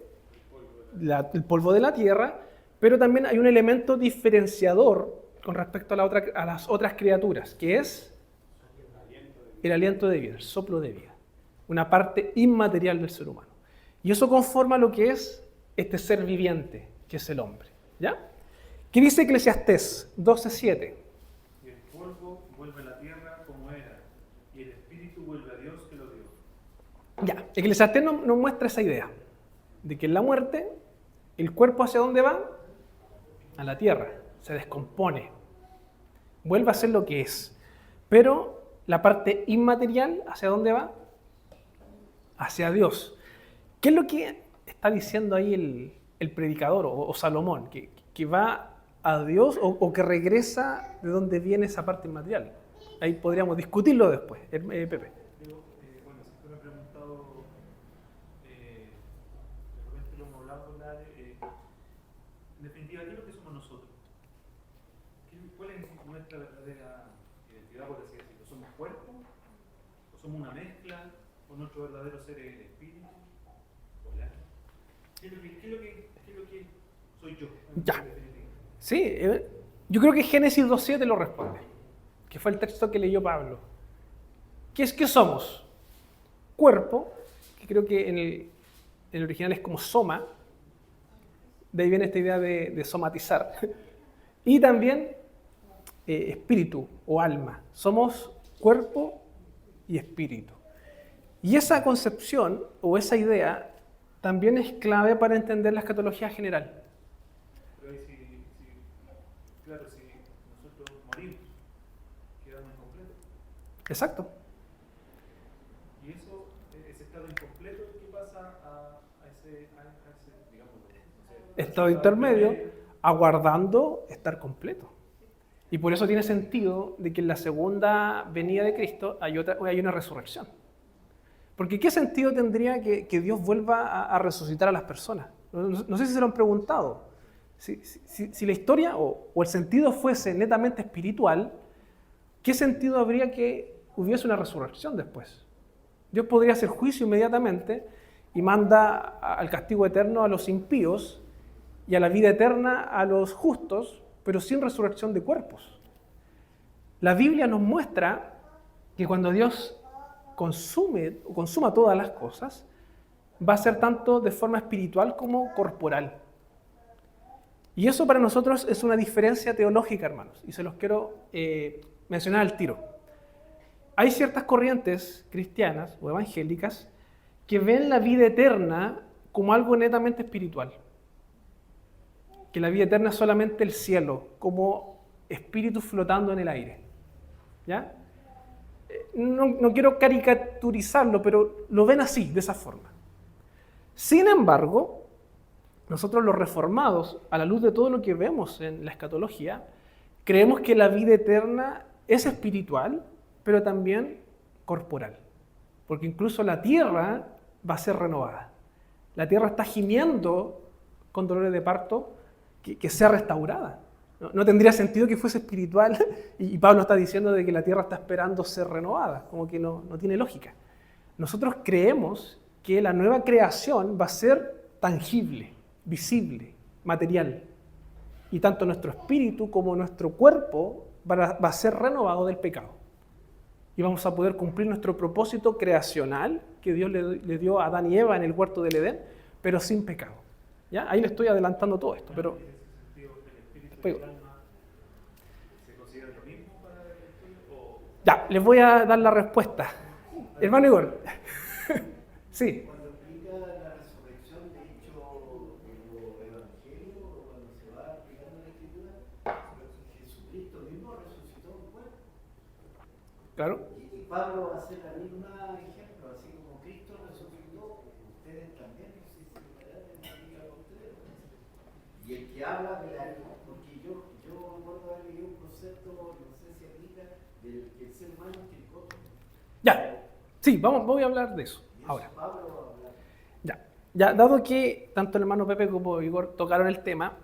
S1: polvo de la tierra, pero también hay un elemento diferenciador con respecto a las otras criaturas, que es el aliento de vida, el soplo de vida, una parte inmaterial del ser humano. Y eso conforma lo que es este ser viviente, que es el hombre. ¿Ya? ¿Qué dice Eclesiastés 12.7?
S2: Y el polvo vuelve a la tierra como era, y el espíritu vuelve a Dios que lo dio.
S1: Ya, Eclesiastés nos muestra esa idea, de que en la muerte, el cuerpo ¿hacia dónde va? A la tierra, se descompone, vuelve a ser lo que es. Pero la parte inmaterial, ¿hacia dónde va? Hacia Dios. ¿Qué es lo que está diciendo ahí el predicador o Salomón? ¿Que va a Dios o que regresa de donde viene esa parte inmaterial? Ahí podríamos discutirlo después, Pepe.
S2: Bueno, siempre me he preguntado, de repente lo hemos hablado con la en definitiva, ¿qué es lo que somos nosotros? ¿Cuál es nuestra verdadera identidad, por así decirlo? ¿Somos cuerpo? ¿O somos una mezcla? ¿O nuestro verdadero ser es el espíritu? ¿O la? ¿Qué es lo que soy yo?
S1: Ya. Sí, yo creo que Génesis 2.7 lo responde, que fue el texto que leyó Pablo. ¿Qué somos? Cuerpo, que creo que en el original es como soma, de ahí viene esta idea de somatizar, y también espíritu o alma. Somos cuerpo y espíritu. Y esa concepción o esa idea también es clave para entender la escatología general.
S2: Pero ahí claro, si nosotros morimos, quedamos incompletos.
S1: Exacto.
S2: Y ese estado incompleto, ¿qué pasa a ese digamos, no sé,
S1: Estado intermedio, aguardando estar completo. Y por eso tiene sentido de que en la segunda venida de Cristo hay una resurrección. Porque ¿qué sentido tendría que Dios vuelva a resucitar a las personas? No sé si se lo han preguntado. Si la historia o el sentido fuese netamente espiritual, ¿qué sentido habría que hubiese una resurrección después? Dios podría hacer juicio inmediatamente y manda al castigo eterno a los impíos y a la vida eterna a los justos, pero sin resurrección de cuerpos. La Biblia nos muestra que cuando Dios consuma todas las cosas, va a ser tanto de forma espiritual como corporal. Y eso para nosotros es una diferencia teológica, hermanos, y se los quiero mencionar al tiro. Hay ciertas corrientes cristianas o evangélicas que ven la vida eterna como algo netamente espiritual. Que la vida eterna es solamente el cielo, como espíritus flotando en el aire. ¿Ya? No quiero caricaturizarlo, pero lo ven así, de esa forma. Sin embargo, nosotros los reformados, a la luz de todo lo que vemos en la escatología, creemos que la vida eterna es espiritual, pero también corporal. Porque incluso la tierra va a ser renovada. La tierra está gimiendo con dolores de parto que sea restaurada. No tendría sentido que fuese espiritual y Pablo está diciendo de que la tierra está esperando ser renovada, como que no tiene lógica. Nosotros creemos que la nueva creación va a ser tangible, visible, material. Y tanto nuestro espíritu como nuestro cuerpo va a ser renovado del pecado. y vamos a poder cumplir nuestro propósito creacional que Dios le dio a Adán y Eva en el huerto del Edén, pero sin pecado. ¿Ya? Ahí le estoy adelantando todo esto, pero...
S2: En ese sentido, ¿el espíritu
S1: después-
S2: y el alma se considera lo mismo para el estudio? ¿O
S1: Ya, les voy a dar la respuesta. Hermano Igor. Sí.
S7: Cuando explica la resurrección, de hecho, en los evangelios, o cuando se va explicando la escritura, Jesucristo mismo resucitó un cuerpo.
S1: Claro.
S7: Y Pablo hace la misma ejemplo, así como Cristo resucitó, ustedes también resucitarán en la vida posterior. Y el que habla de la, porque yo recuerdo haber leído un concepto, no sé si aplica, del que el ser humano es tricótomo.
S1: Ya. Sí, voy a hablar de eso
S7: Y eso
S1: ahora.
S7: Pablo habla.
S1: Ya, dado que tanto el hermano Pepe como Igor tocaron el tema,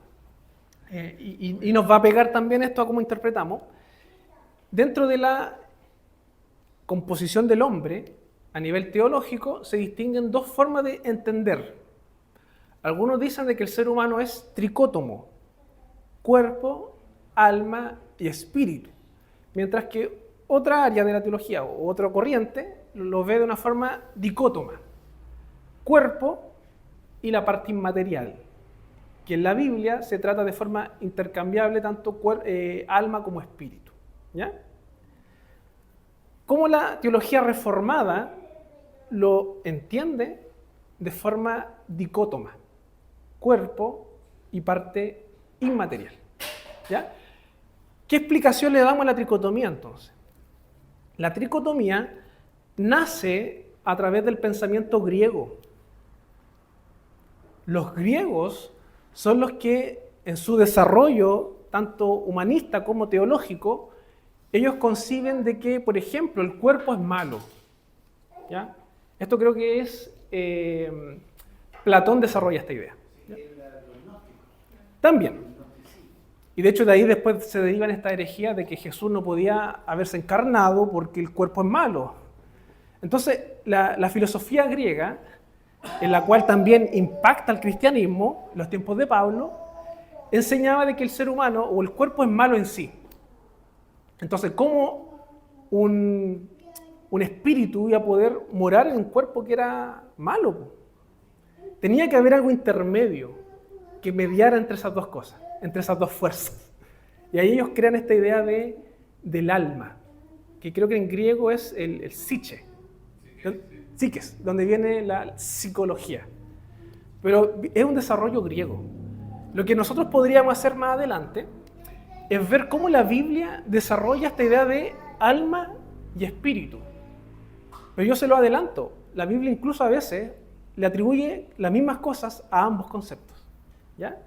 S1: y nos va a pegar también esto a cómo interpretamos, dentro de la composición del hombre, a nivel teológico, se distinguen dos formas de entender. Algunos dicen de que el ser humano es tricótomo, cuerpo, alma y espíritu, mientras que otra área de la teología o otra corriente lo ve de una forma dicótoma, cuerpo y la parte inmaterial, que en la Biblia se trata de forma intercambiable tanto alma como espíritu. ¿Ya? Como la teología reformada lo entiende de forma dicótoma, cuerpo y parte inmaterial. ¿Ya? ¿Qué explicación le damos a la tricotomía entonces? La tricotomía nace a través del pensamiento griego. Los griegos son los que en su desarrollo, tanto humanista como teológico, ellos conciben de que, por ejemplo, el cuerpo es malo. ¿Ya? Esto creo que es... Platón desarrolla esta idea. ¿Ya? También. Y de hecho de ahí después se derivan esta herejía de que Jesús no podía haberse encarnado porque el cuerpo es malo. Entonces, la filosofía griega, en la cual también impacta el cristianismo, en los tiempos de Pablo, enseñaba de que el ser humano o el cuerpo es malo en sí. Entonces, ¿cómo un espíritu iba a poder morar en un cuerpo que era malo? Tenía que haber algo intermedio que mediara entre esas dos cosas, entre esas dos fuerzas. Y ahí ellos crean esta idea del alma, que creo que en griego es el psiche, psiques, donde viene la psicología. Pero es un desarrollo griego. Lo que nosotros podríamos hacer más adelante es ver cómo la Biblia desarrolla esta idea de alma y espíritu. Pero yo se lo adelanto, la Biblia incluso a veces le atribuye las mismas cosas a ambos conceptos. ¿Ya?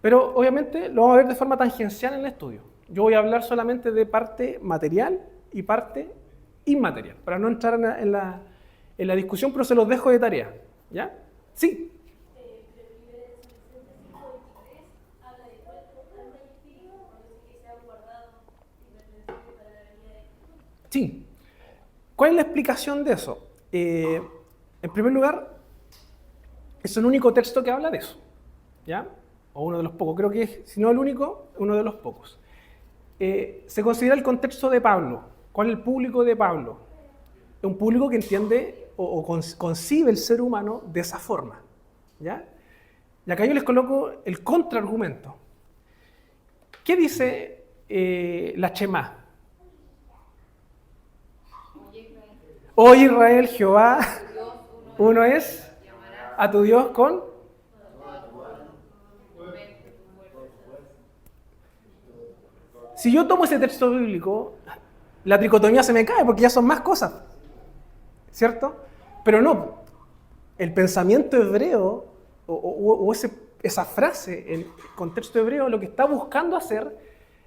S1: Pero obviamente lo vamos a ver de forma tangencial en el estudio. Yo voy a hablar solamente de parte material y parte inmaterial, para no entrar en la discusión, pero se los dejo de tarea. ¿Ya? Sí. Sí. ¿Cuál es la explicación de eso? En primer lugar, es el único texto que habla de eso. ¿Ya? O uno de los pocos. Creo que es, si no el único, uno de los pocos. Se considera el contexto de Pablo. ¿Cuál es el público de Pablo? Es un público que entiende o concibe el ser humano de esa forma. ¿Ya? Y acá yo les coloco el contraargumento. ¿Qué dice la Shemá? Oye Israel, Jehová, uno es, a tu Dios con... Si yo tomo ese texto bíblico, la tricotomía se me cae porque ya son más cosas, ¿cierto? Pero no, el pensamiento hebreo o esa frase, el contexto hebreo, lo que está buscando hacer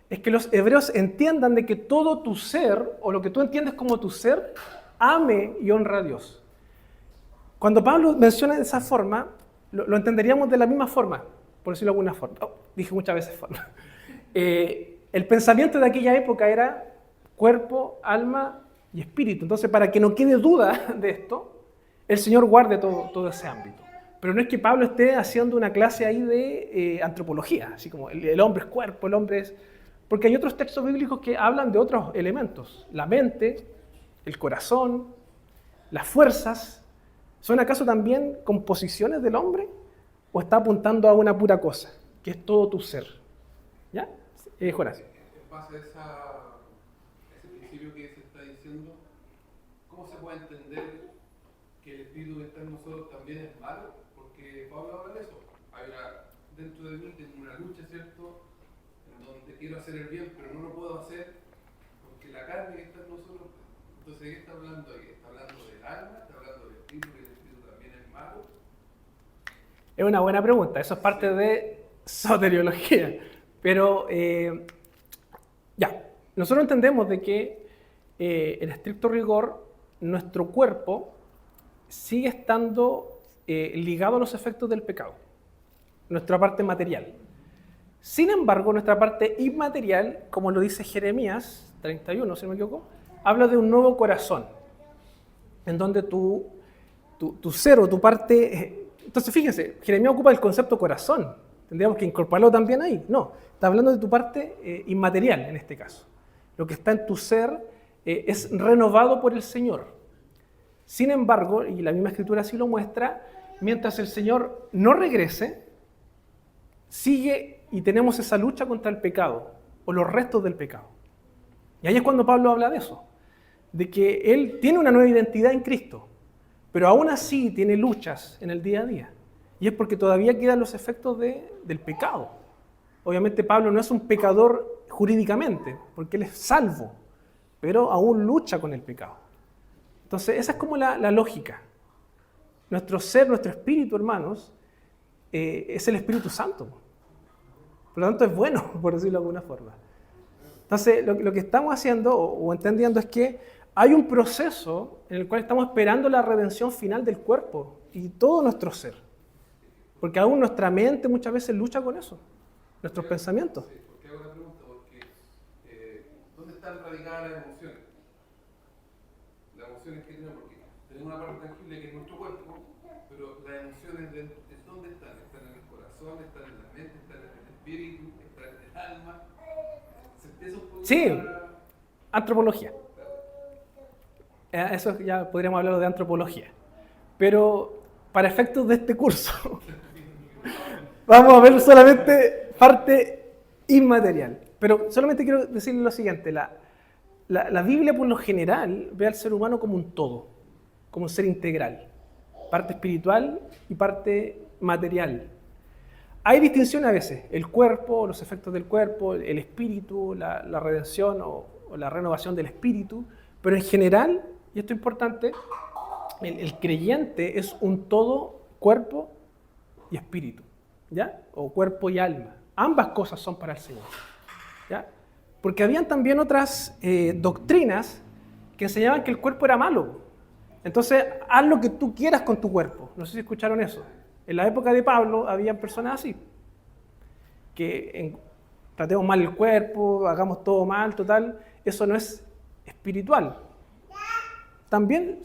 S1: es que los hebreos entiendan de que todo tu ser, o lo que tú entiendes como tu ser, ame y honra a Dios. Cuando Pablo menciona de esa forma, lo entenderíamos de la misma forma, por decirlo de alguna forma. Dije muchas veces forma. El pensamiento de aquella época era cuerpo, alma y espíritu. Entonces, para que no quede duda de esto, el Señor guarde todo ese ámbito. Pero no es que Pablo esté haciendo una clase ahí de antropología, así como el hombre es cuerpo, el hombre es... Porque hay otros textos bíblicos que hablan de otros elementos. La mente, el corazón, las fuerzas, ¿son acaso también composiciones del hombre? ¿O está apuntando a una pura cosa, que es todo tu ser? ¿Ya? Jonás.
S10: En base a ese principio que se está diciendo, ¿cómo se puede entender que el espíritu que está en nosotros también es malo? Porque Pablo habla de eso. Dentro de mí tengo una lucha, ¿cierto? En donde quiero hacer el bien, pero no lo puedo hacer porque la carne que está en nosotros. Entonces, ¿qué está hablando ahí? ¿Está hablando del alma? ¿Está hablando del espíritu, que el espíritu también es malo?
S1: Es una buena pregunta, eso es parte de soteriología. Pero ya, nosotros entendemos de que en estricto rigor nuestro cuerpo sigue estando ligado a los efectos del pecado, nuestra parte material. Sin embargo, nuestra parte inmaterial, como lo dice Jeremías 31, si no me equivoco, habla de un nuevo corazón, en donde tu ser o tu parte... Entonces, fíjense, Jeremías ocupa el concepto corazón. Tendríamos que incorporarlo también ahí. No, está hablando de tu parte inmaterial en este caso. Lo que está en tu ser es renovado por el Señor. Sin embargo, y la misma Escritura así lo muestra, mientras el Señor no regrese, sigue y tenemos esa lucha contra el pecado o los restos del pecado. Y ahí es cuando Pablo habla de eso, de que él tiene una nueva identidad en Cristo, pero aún así tiene luchas en el día a día. Y es porque todavía quedan los efectos del pecado. Obviamente Pablo no es un pecador jurídicamente, porque él es salvo, pero aún lucha con el pecado. Entonces esa es como la lógica. Nuestro ser, nuestro espíritu, hermanos, es el Espíritu Santo. Por lo tanto es bueno, por decirlo de alguna forma. Entonces lo que estamos haciendo o entendiendo es que hay un proceso en el cual estamos esperando la redención final del cuerpo y todo nuestro ser. Porque aún nuestra mente muchas veces lucha con eso, nuestros pensamientos.
S10: Sí, porque hago una pregunta, porque ¿dónde están radicadas las emociones? Las emociones que tenemos, porque tenemos una parte tangible que es nuestro cuerpo, pero las emociones, ¿dónde están? ¿Están en el corazón? ¿Están en la mente? ¿Están en el espíritu? ¿Están en el alma?
S1: Sí, antropología. Eso ya podríamos hablar de antropología. Pero para efectos de este curso, vamos a ver solamente parte inmaterial. Pero solamente quiero decirle lo siguiente. La Biblia, por lo general, ve al ser humano como un todo, como un ser integral. Parte espiritual y parte material. Hay distinciones a veces. El cuerpo, los efectos del cuerpo, el espíritu, la redención o la renovación del espíritu. Pero en general, y esto es importante, el creyente es un todo cuerpo y espíritu, ¿ya? O cuerpo y alma. Ambas cosas son para el Señor, ¿ya? Porque habían también otras doctrinas que enseñaban que el cuerpo era malo. Entonces, haz lo que tú quieras con tu cuerpo. No sé si escucharon eso. En la época de Pablo había personas así, que tratemos mal el cuerpo, hagamos todo mal, total. Eso no es espiritual. También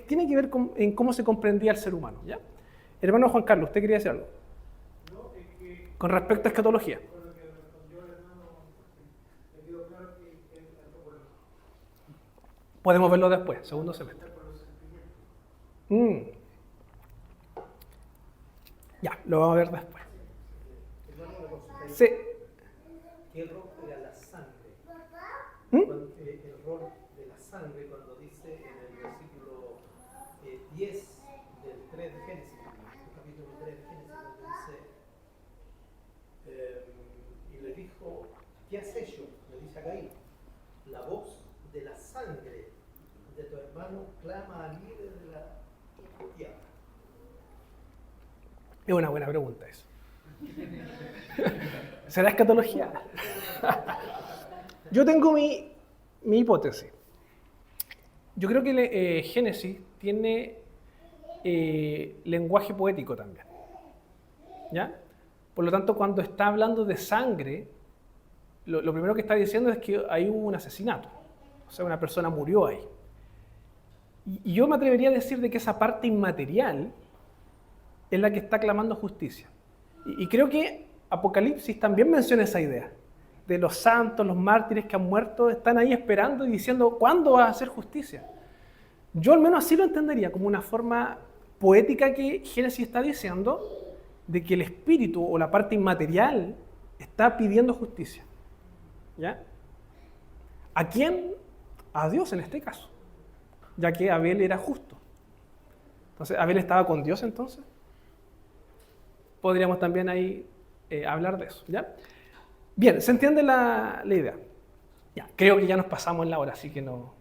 S1: tiene que ver en cómo se comprendía el ser humano, ¿ya? Hermano Juan Carlos, ¿usted quería decir algo?
S6: No, es que
S1: Con respecto a escatología.
S6: con lo que respondió el hermano, me quedó claro que es antropología.
S1: Podemos verlo después, segundo semestre.
S6: Por los sentimientos.
S1: Ya, lo vamos a ver después.
S11: Hermano, una consulta ahí.
S1: Sí.
S11: ¿Qué rol era la sangre?
S1: ¿Mm?
S11: El rol de la sangre cuando dice en el versículo 10 del 3 de Génesis, el capítulo 3 de Génesis, donde dice, y le dijo, ¿qué has hecho? Le dice a Caín, la voz de la sangre de tu hermano clama al líder de la tierra.
S1: Es una buena pregunta eso. ¿Será escatología? Yo tengo mi hipótesis. Yo creo que Génesis tiene lenguaje poético también. ¿Ya? Por lo tanto, cuando está hablando de sangre, lo primero que está diciendo es que ahí hubo un asesinato. O sea, una persona murió ahí. Y yo me atrevería a decir de que esa parte inmaterial es la que está clamando justicia. Y creo que Apocalipsis también menciona esa idea, de los santos, los mártires que han muerto, están ahí esperando y diciendo, ¿cuándo va a hacer justicia? Yo al menos así lo entendería, como una forma poética que Génesis está diciendo de que el espíritu o la parte inmaterial está pidiendo justicia. ¿Ya? ¿A quién? A Dios en este caso, ya que Abel era justo. Entonces, ¿Abel estaba con Dios entonces? Podríamos también ahí hablar de eso, ¿ya? Bien, ¿se entiende la idea? Ya, creo que ya nos pasamos en la hora, así que no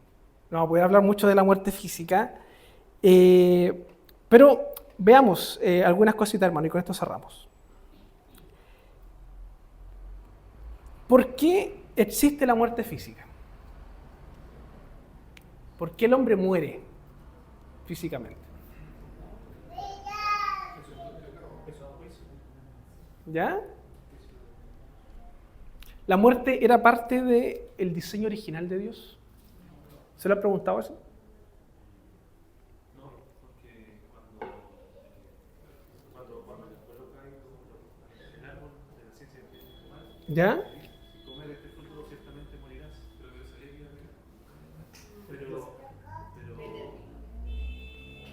S1: vamos a poder hablar mucho de la muerte física. Pero veamos algunas cositas, hermano, y con esto cerramos. ¿Por qué existe la muerte física? ¿Por qué el hombre muere físicamente? ¿Ya? ¿La muerte era parte del diseño original de Dios? ¿Se lo ha preguntado eso?
S2: No, porque cuando les coloca ahí el árbol de la ciencia humana,
S1: ¿Ya?
S2: si comer este fruto ciertamente morirás,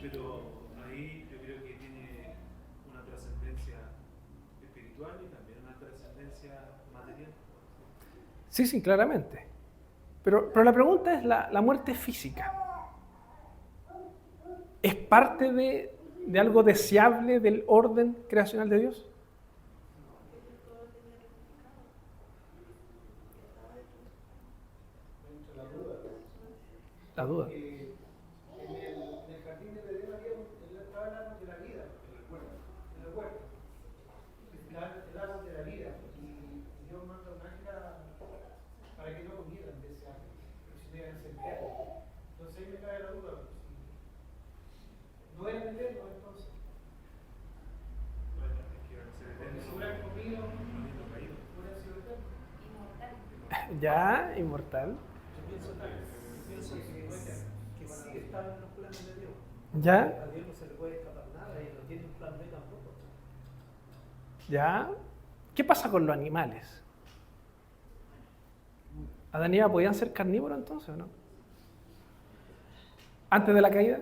S2: pero ahí yo creo que tiene una trascendencia espiritual y también una trascendencia material.
S1: Sí, claramente. Pero la pregunta es, ¿la muerte física es parte de algo deseable del orden creacional de Dios? La duda.
S6: En el jardín de Edén estaba el árbol de la vida, en el huerto. El árbol de la vida. Y Dios manda un ángel para que no comieran de ese árbol, pero si no iban a ser criados. Entonces ahí me cae la duda. No eran eternos entonces. Porque si hubieran comido, hubieran sido eternos.
S1: Ya, inmortal.
S11: Yo pienso que sí estaba en los planes de Dios.
S1: ¿Ya?
S11: A Dios no se le puede escapar nada y no tiene un plan B tampoco.
S1: ¿Ya? ¿Qué pasa con los animales? ¿Adán y Eva podían ser carnívoros entonces o no? ¿Antes de la caída?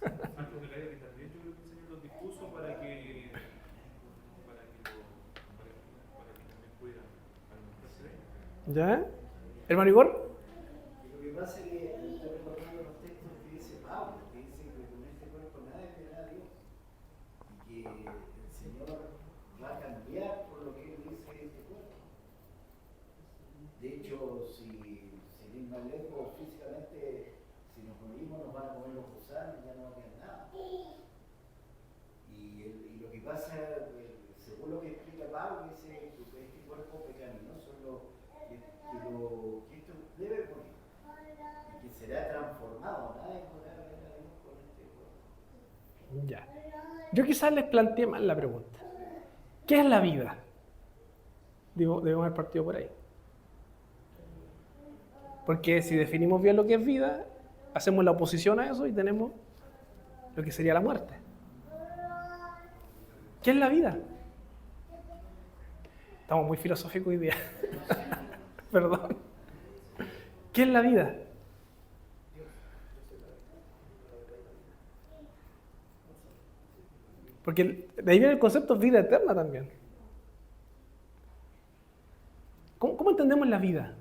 S2: Antes de la caída, que también yo creo que el Señor los dispuso para que también pudieran alimentarse de ellos.
S1: ¿Ya? ¿Hermano Igor?
S7: Lo que pasa es que estoy recordando los textos que dice Pablo, que dice que con este cuerpo nadie verá a Dios. Y que el Señor va a cambiar por lo que Él dice de este cuerpo. De hecho, si ir más lejos físicamente, si nos morimos nos van a comer los gusanos y ya no va a quedar nada. Y lo que pasa, según lo que explica Pablo, dice que este cuerpo pecaminoso que esto debe morir y que será transformado. Nadie podrá ver a Dios con este cuerpo.
S1: Ya. Yo quizás les planteé mal la pregunta. ¿Qué es la vida? Debemos haber partido por ahí. Porque si definimos bien lo que es vida, hacemos la oposición a eso y tenemos lo que sería la muerte. ¿Qué es la vida? Estamos muy filosóficos hoy día. Perdón. ¿Qué es la vida? Porque de ahí viene el concepto de vida eterna también. ¿Cómo entendemos la vida?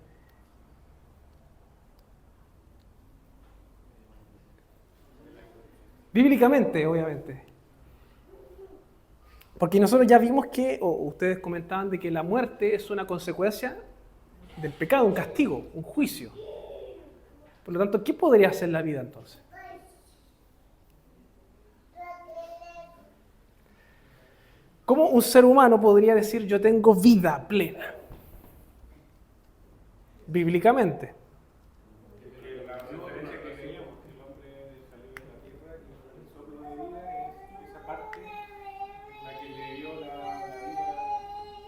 S1: Bíblicamente, obviamente. Porque nosotros ya vimos que, o ustedes comentaban de que la muerte es una consecuencia del pecado, un castigo, un juicio. Por lo tanto, ¿qué podría ser la vida entonces? ¿Cómo un ser humano podría decir yo tengo vida plena? Bíblicamente.
S3: La referencia que veíamos, que el hombre salió de la tierra y el soplo de vida es esa parte la que le dio la vida,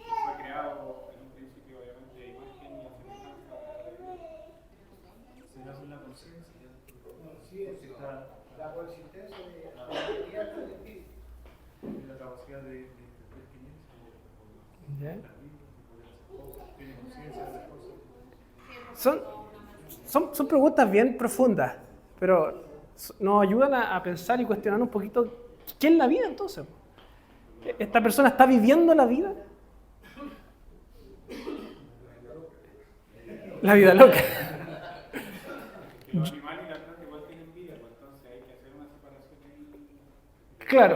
S3: que fue creado en un principio obviamente de imagen y a semejanza de Dios.
S2: ¿Será por la conciencia?
S6: Sí, la coexistencia de la tierra y el espíritu.
S2: La capacidad de entender quién es,
S1: ¿Ya?
S2: la vida, tiene conciencia de las cosas.
S1: Son preguntas bien profundas, pero nos ayudan a pensar y cuestionar un poquito qué es la vida entonces. ¿Esta persona está viviendo la vida? La vida loca.
S3: Los animales y la planta igual tienen vida, pues entonces hay que hacer una separación ahí.
S1: Claro.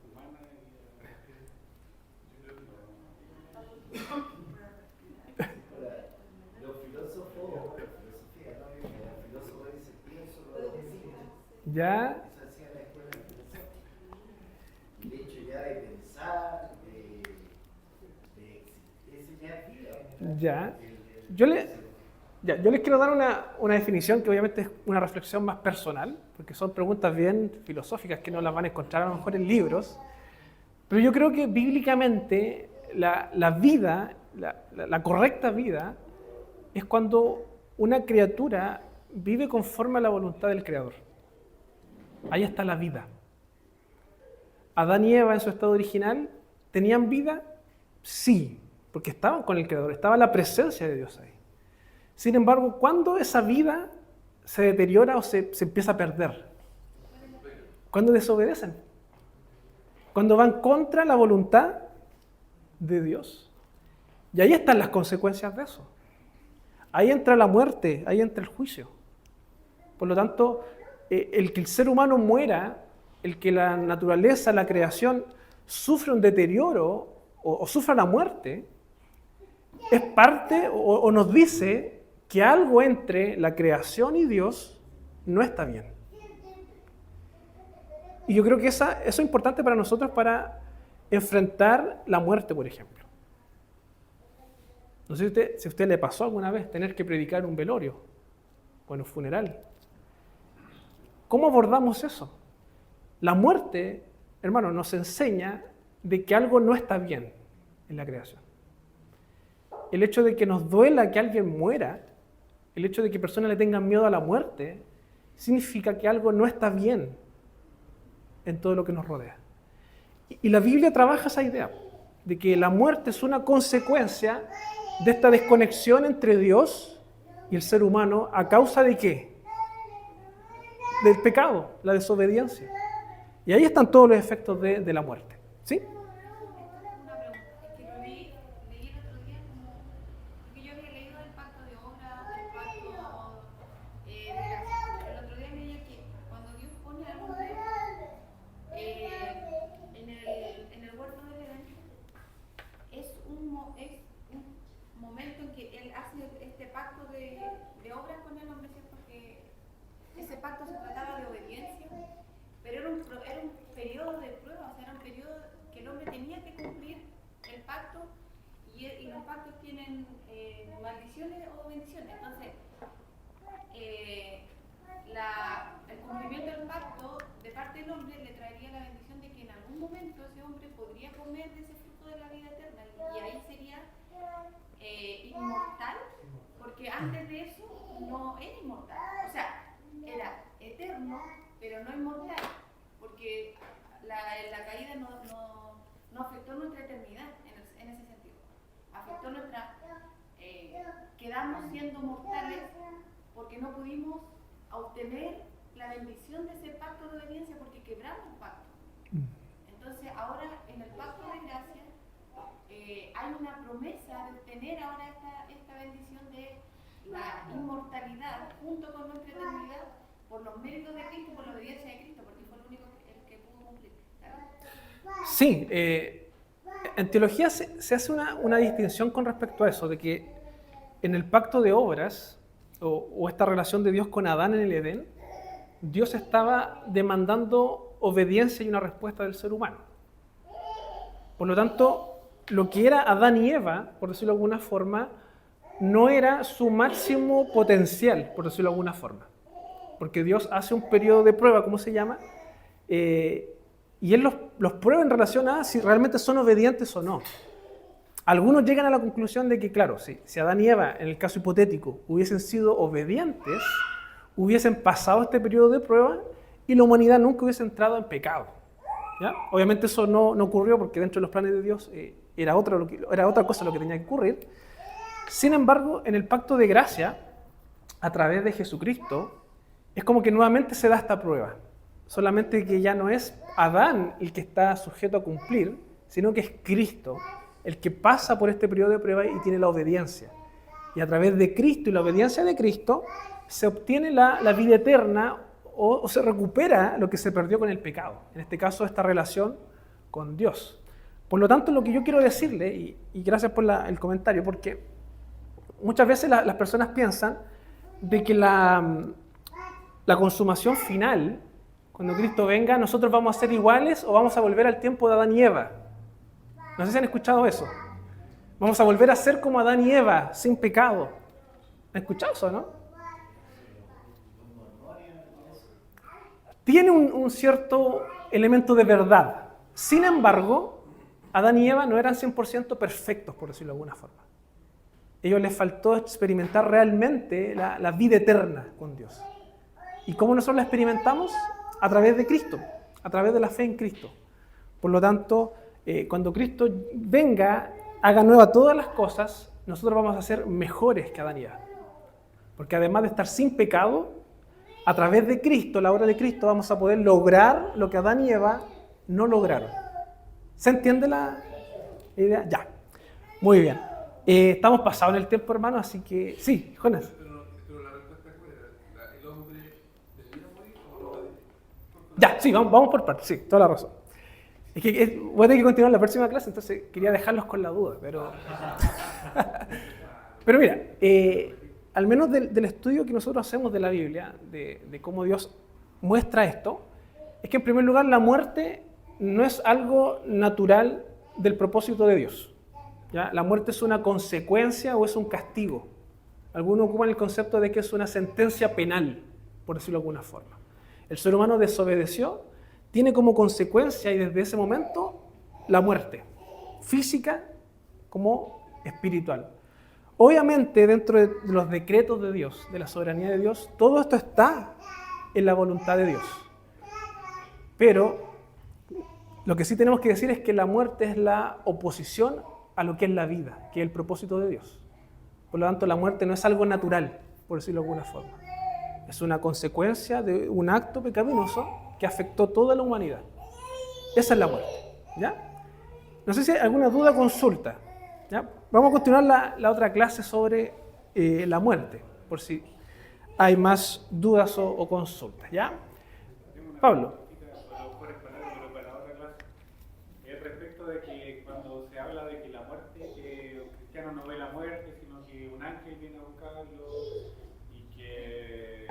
S3: Humana
S7: Los filósofos, la filosofía, ¿no? El filósofo dice, pienso, luego decido.
S1: Ya,
S7: Eso hacía la escuela filosófica. Y de hecho ya de pensar, eso ya es vida.
S1: ya. Yo les quiero dar una definición que obviamente es una reflexión más personal, porque son preguntas bien filosóficas que no las van a encontrar a lo mejor en libros, pero yo creo que bíblicamente la vida, la correcta vida, es cuando una criatura vive conforme a la voluntad del Creador. Ahí está la vida. Adán y Eva en su estado original, ¿tenían vida? Sí, porque estaban con el Creador, estaba la presencia de Dios ahí. Sin embargo, ¿cuándo esa vida se deteriora o se empieza a perder? Cuando desobedecen. Cuando van contra la voluntad de Dios. Y ahí están las consecuencias de eso. Ahí entra la muerte, ahí entra el juicio. Por lo tanto, el que el ser humano muera, el que la naturaleza, la creación, sufre un deterioro o sufra la muerte, es parte o nos dice que algo entre la creación y Dios no está bien. Y yo creo que eso es importante para nosotros para enfrentar la muerte, por ejemplo. No sé si a usted le pasó alguna vez tener que predicar en un velorio o en un funeral. ¿Cómo abordamos eso? La muerte, hermano, nos enseña de que algo no está bien en la creación. El hecho de que nos duela que alguien muera, el hecho de que personas le tengan miedo a la muerte, significa que algo no está bien en todo lo que nos rodea. Y la Biblia trabaja esa idea, de que la muerte es una consecuencia de esta desconexión entre Dios y el ser humano, ¿a causa de qué? Del pecado, la desobediencia. Y ahí están todos los efectos de la muerte. ¿Sí?
S9: Una pregunta, es que leí el otro día porque yo había leído del pacto de obra, del pacto de gracia. El otro día leía que cuando Dios pone al hombre en el huerto del Edén, es un momento en que Él hace este pacto de obras con el hombre, ¿cierto? Que ese pacto se trataba de obediencia, pero era un periodo de prueba, o sea, era un periodo que el hombre tenía que cumplir el pacto, y los pactos tienen maldiciones o bendiciones. Entonces, el cumplimiento del pacto de parte del hombre le traería la bendición de que en algún momento ese hombre podría comer de ese fruto de la vida eterna, y ahí sería inmortal, porque antes de eso no era inmortal, o sea, era eterno, pero no inmortal, porque la caída no afectó nuestra eternidad en ese sentido, afectó nuestra, quedamos siendo mortales porque no pudimos obtener la bendición de ese pacto de obediencia porque quebramos el pacto. Entonces ahora en el pacto de gracia hay una promesa de obtener ahora esta bendición de la inmortalidad junto con nuestra eternidad por los méritos de Cristo, por la obediencia de Cristo, porque fue el único que pudo cumplir. ¿Sabes?
S1: Sí, en teología se hace una distinción con respecto a eso, de que en el pacto de obras, o esta relación de Dios con Adán en el Edén, Dios estaba demandando obediencia y una respuesta del ser humano. Por lo tanto, lo que era Adán y Eva, por decirlo de alguna forma, no era su máximo potencial, por decirlo de alguna forma. Porque Dios hace un periodo de prueba, ¿cómo se llama? Y Él los prueba en relación a si realmente son obedientes o no. Algunos llegan a la conclusión de que, claro, si Adán y Eva, en el caso hipotético, hubiesen sido obedientes, hubiesen pasado este periodo de prueba y la humanidad nunca hubiese entrado en pecado. ¿Ya? Obviamente eso no ocurrió porque dentro de los planes de Dios era otra cosa lo que tenía que ocurrir. Sin embargo, en el pacto de gracia, a través de Jesucristo, es como que nuevamente se da esta prueba. Solamente que ya no es Adán el que está sujeto a cumplir, sino que es Cristo el que pasa por este periodo de prueba y tiene la obediencia. Y a través de Cristo y la obediencia de Cristo se obtiene la vida eterna o se recupera lo que se perdió con el pecado. En este caso, esta relación con Dios. Por lo tanto, lo que yo quiero decirle, y gracias por el comentario, porque muchas veces las personas piensan de que la consumación final, cuando Cristo venga, nosotros vamos a ser iguales o vamos a volver al tiempo de Adán y Eva. No sé si han escuchado eso. Vamos a volver a ser como Adán y Eva, sin pecado. ¿Han escuchado eso, no? Tiene un cierto elemento de verdad. Sin embargo, Adán y Eva no eran 100% perfectos, por decirlo de alguna forma. A ellos les faltó experimentar realmente la vida eterna con Dios. ¿Y cómo nosotros la experimentamos? A través de Cristo, a través de la fe en Cristo. Por lo tanto, cuando Cristo venga, haga nueva todas las cosas, nosotros vamos a ser mejores que Adán y Eva. Porque además de estar sin pecado, a través de Cristo, la obra de Cristo, vamos a poder lograr lo que Adán y Eva no lograron. ¿Se entiende la idea? Ya. Muy bien. Estamos pasados en el tiempo, hermano, así que... Sí, Jonas.
S10: Pero la respuesta es ¿el hombre debería morir o no debería?
S1: Ya, sí, vamos por partes, sí, toda la razón. Es que voy a tener que continuar la próxima clase, entonces quería dejarlos con la duda, pero... Pero mira, al menos del estudio que nosotros hacemos de la Biblia, de cómo Dios muestra esto, es que en primer lugar la muerte no es algo natural del propósito de Dios. ¿Ya? La muerte es una consecuencia o es un castigo. Algunos ocupan el concepto de que es una sentencia penal, por decirlo de alguna forma. El ser humano desobedeció, tiene como consecuencia y desde ese momento la muerte, física como espiritual. Obviamente dentro de los decretos de Dios, de la soberanía de Dios, todo esto está en la voluntad de Dios. Pero lo que sí tenemos que decir es que la muerte es la oposición a lo que es la vida, que es el propósito de Dios. Por lo tanto, la muerte no es algo natural, por decirlo de alguna forma. Es una consecuencia de un acto pecaminoso que afectó toda la humanidad. Esa es la muerte. ¿Ya? No sé si hay alguna duda o consulta. ¿Ya? Vamos a continuar la otra clase sobre la muerte, por si hay más dudas o consultas. ¿Ya? Pablo.
S3: Respecto de que cuando se habla de que la muerte, que el cristiano no ve la muerte, sino que un ángel viene a buscarlo y que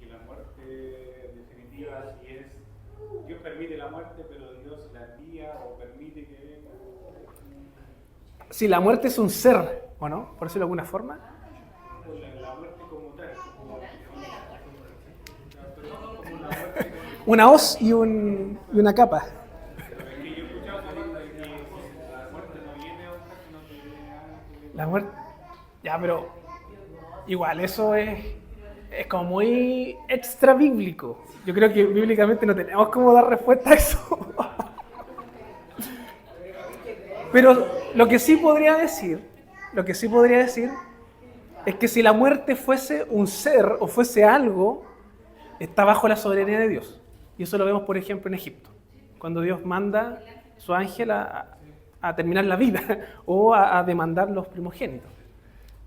S3: la muerte definitiva, si es, Dios permite la muerte, pero Dios la envía o permite que venga.
S1: Si la muerte es un ser, ¿o no? Por decirlo de alguna forma.
S3: La muerte como tal. Como la muerte como
S1: Una hoz y una capa. La muerte. Ya, pero igual, eso es como muy extra bíblico. Yo creo que bíblicamente no tenemos cómo dar respuesta a eso. Pero lo que sí podría decir es que si la muerte fuese un ser o fuese algo, está bajo la soberanía de Dios. Y eso lo vemos, por ejemplo, en Egipto. Cuando Dios manda su ángel a terminar la vida o a demandar los primogénitos.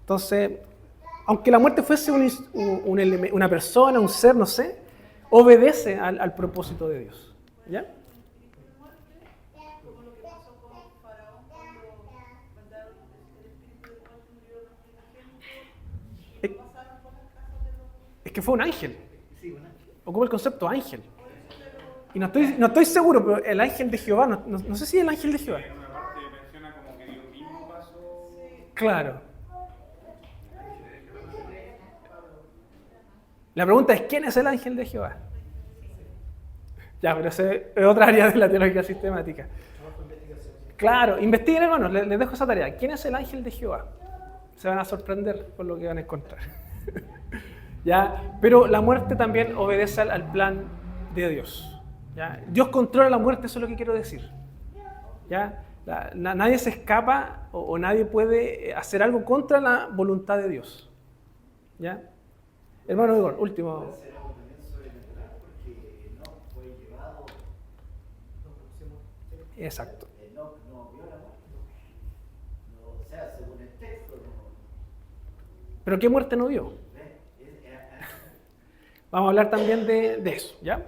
S1: Entonces, aunque la muerte fuese una persona, un ser, no sé, obedece al propósito de Dios. ¿Ya?
S9: Como lo que pasó con Faraón cuando mandaron el espíritu de muerte murió los primogénitos y no pasaron por las casas de los...
S1: Es que fue un ángel. Ocupa el concepto ángel. Y no estoy seguro, pero el ángel de Jehová, no sé si es el ángel de Jehová.
S3: en una parte menciona como que Dios mismo pasó.
S1: Claro. La pregunta es, ¿quién es el ángel de Jehová? Ya, pero ese es otra área de la teología sistemática. Claro, investiguen, hermanos, les dejo esa tarea. ¿Quién es el ángel de Jehová? Se van a sorprender por lo que van a encontrar. ¿Ya? Pero la muerte también obedece al plan de Dios. ¿Ya? Dios controla la muerte, eso es lo que quiero decir. ¿Ya? Nadie se escapa o nadie puede hacer algo contra la voluntad de Dios. ¿Ya? Hermano Igor, último.
S7: Puede ser algo también sobrenatural porque Enoc fue llevado.
S1: Exacto.
S7: Enoc no vio la muerte. No, o sea, según el texto, no.
S1: ¿Pero qué muerte no vio? Vamos a hablar también de eso, ¿ya?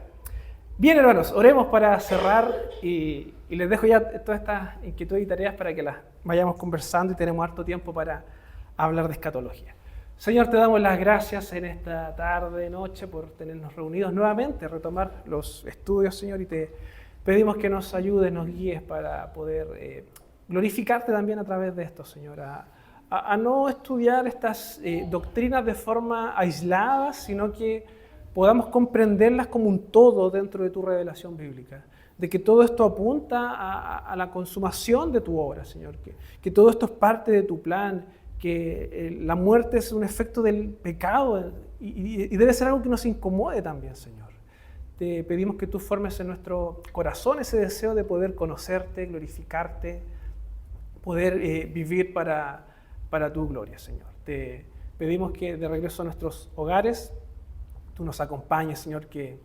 S1: Bien, hermanos, oremos para cerrar y les dejo ya todas estas inquietudes y tareas para que las vayamos conversando y tenemos harto tiempo para hablar de escatología. Señor, te damos las gracias en esta tarde, noche, por tenernos reunidos nuevamente, retomar los estudios, Señor, y te pedimos que nos ayudes, nos guíes para poder glorificarte también a través de esto, Señor, a no estudiar estas doctrinas de forma aislada, sino que podamos comprenderlas como un todo dentro de tu revelación bíblica, de que todo esto apunta a la consumación de tu obra, Señor, que todo esto es parte de tu plan, que la muerte es un efecto del pecado y debe ser algo que nos incomode también, Señor. Te pedimos que tú formes en nuestro corazón ese deseo de poder conocerte, glorificarte, poder vivir para tu gloria, Señor. Te pedimos que de regreso a nuestros hogares tú nos acompañes, Señor, que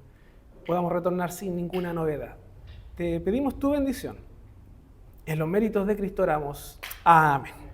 S1: podamos retornar sin ninguna novedad. Te pedimos tu bendición. En los méritos de Cristo oramos. Amén.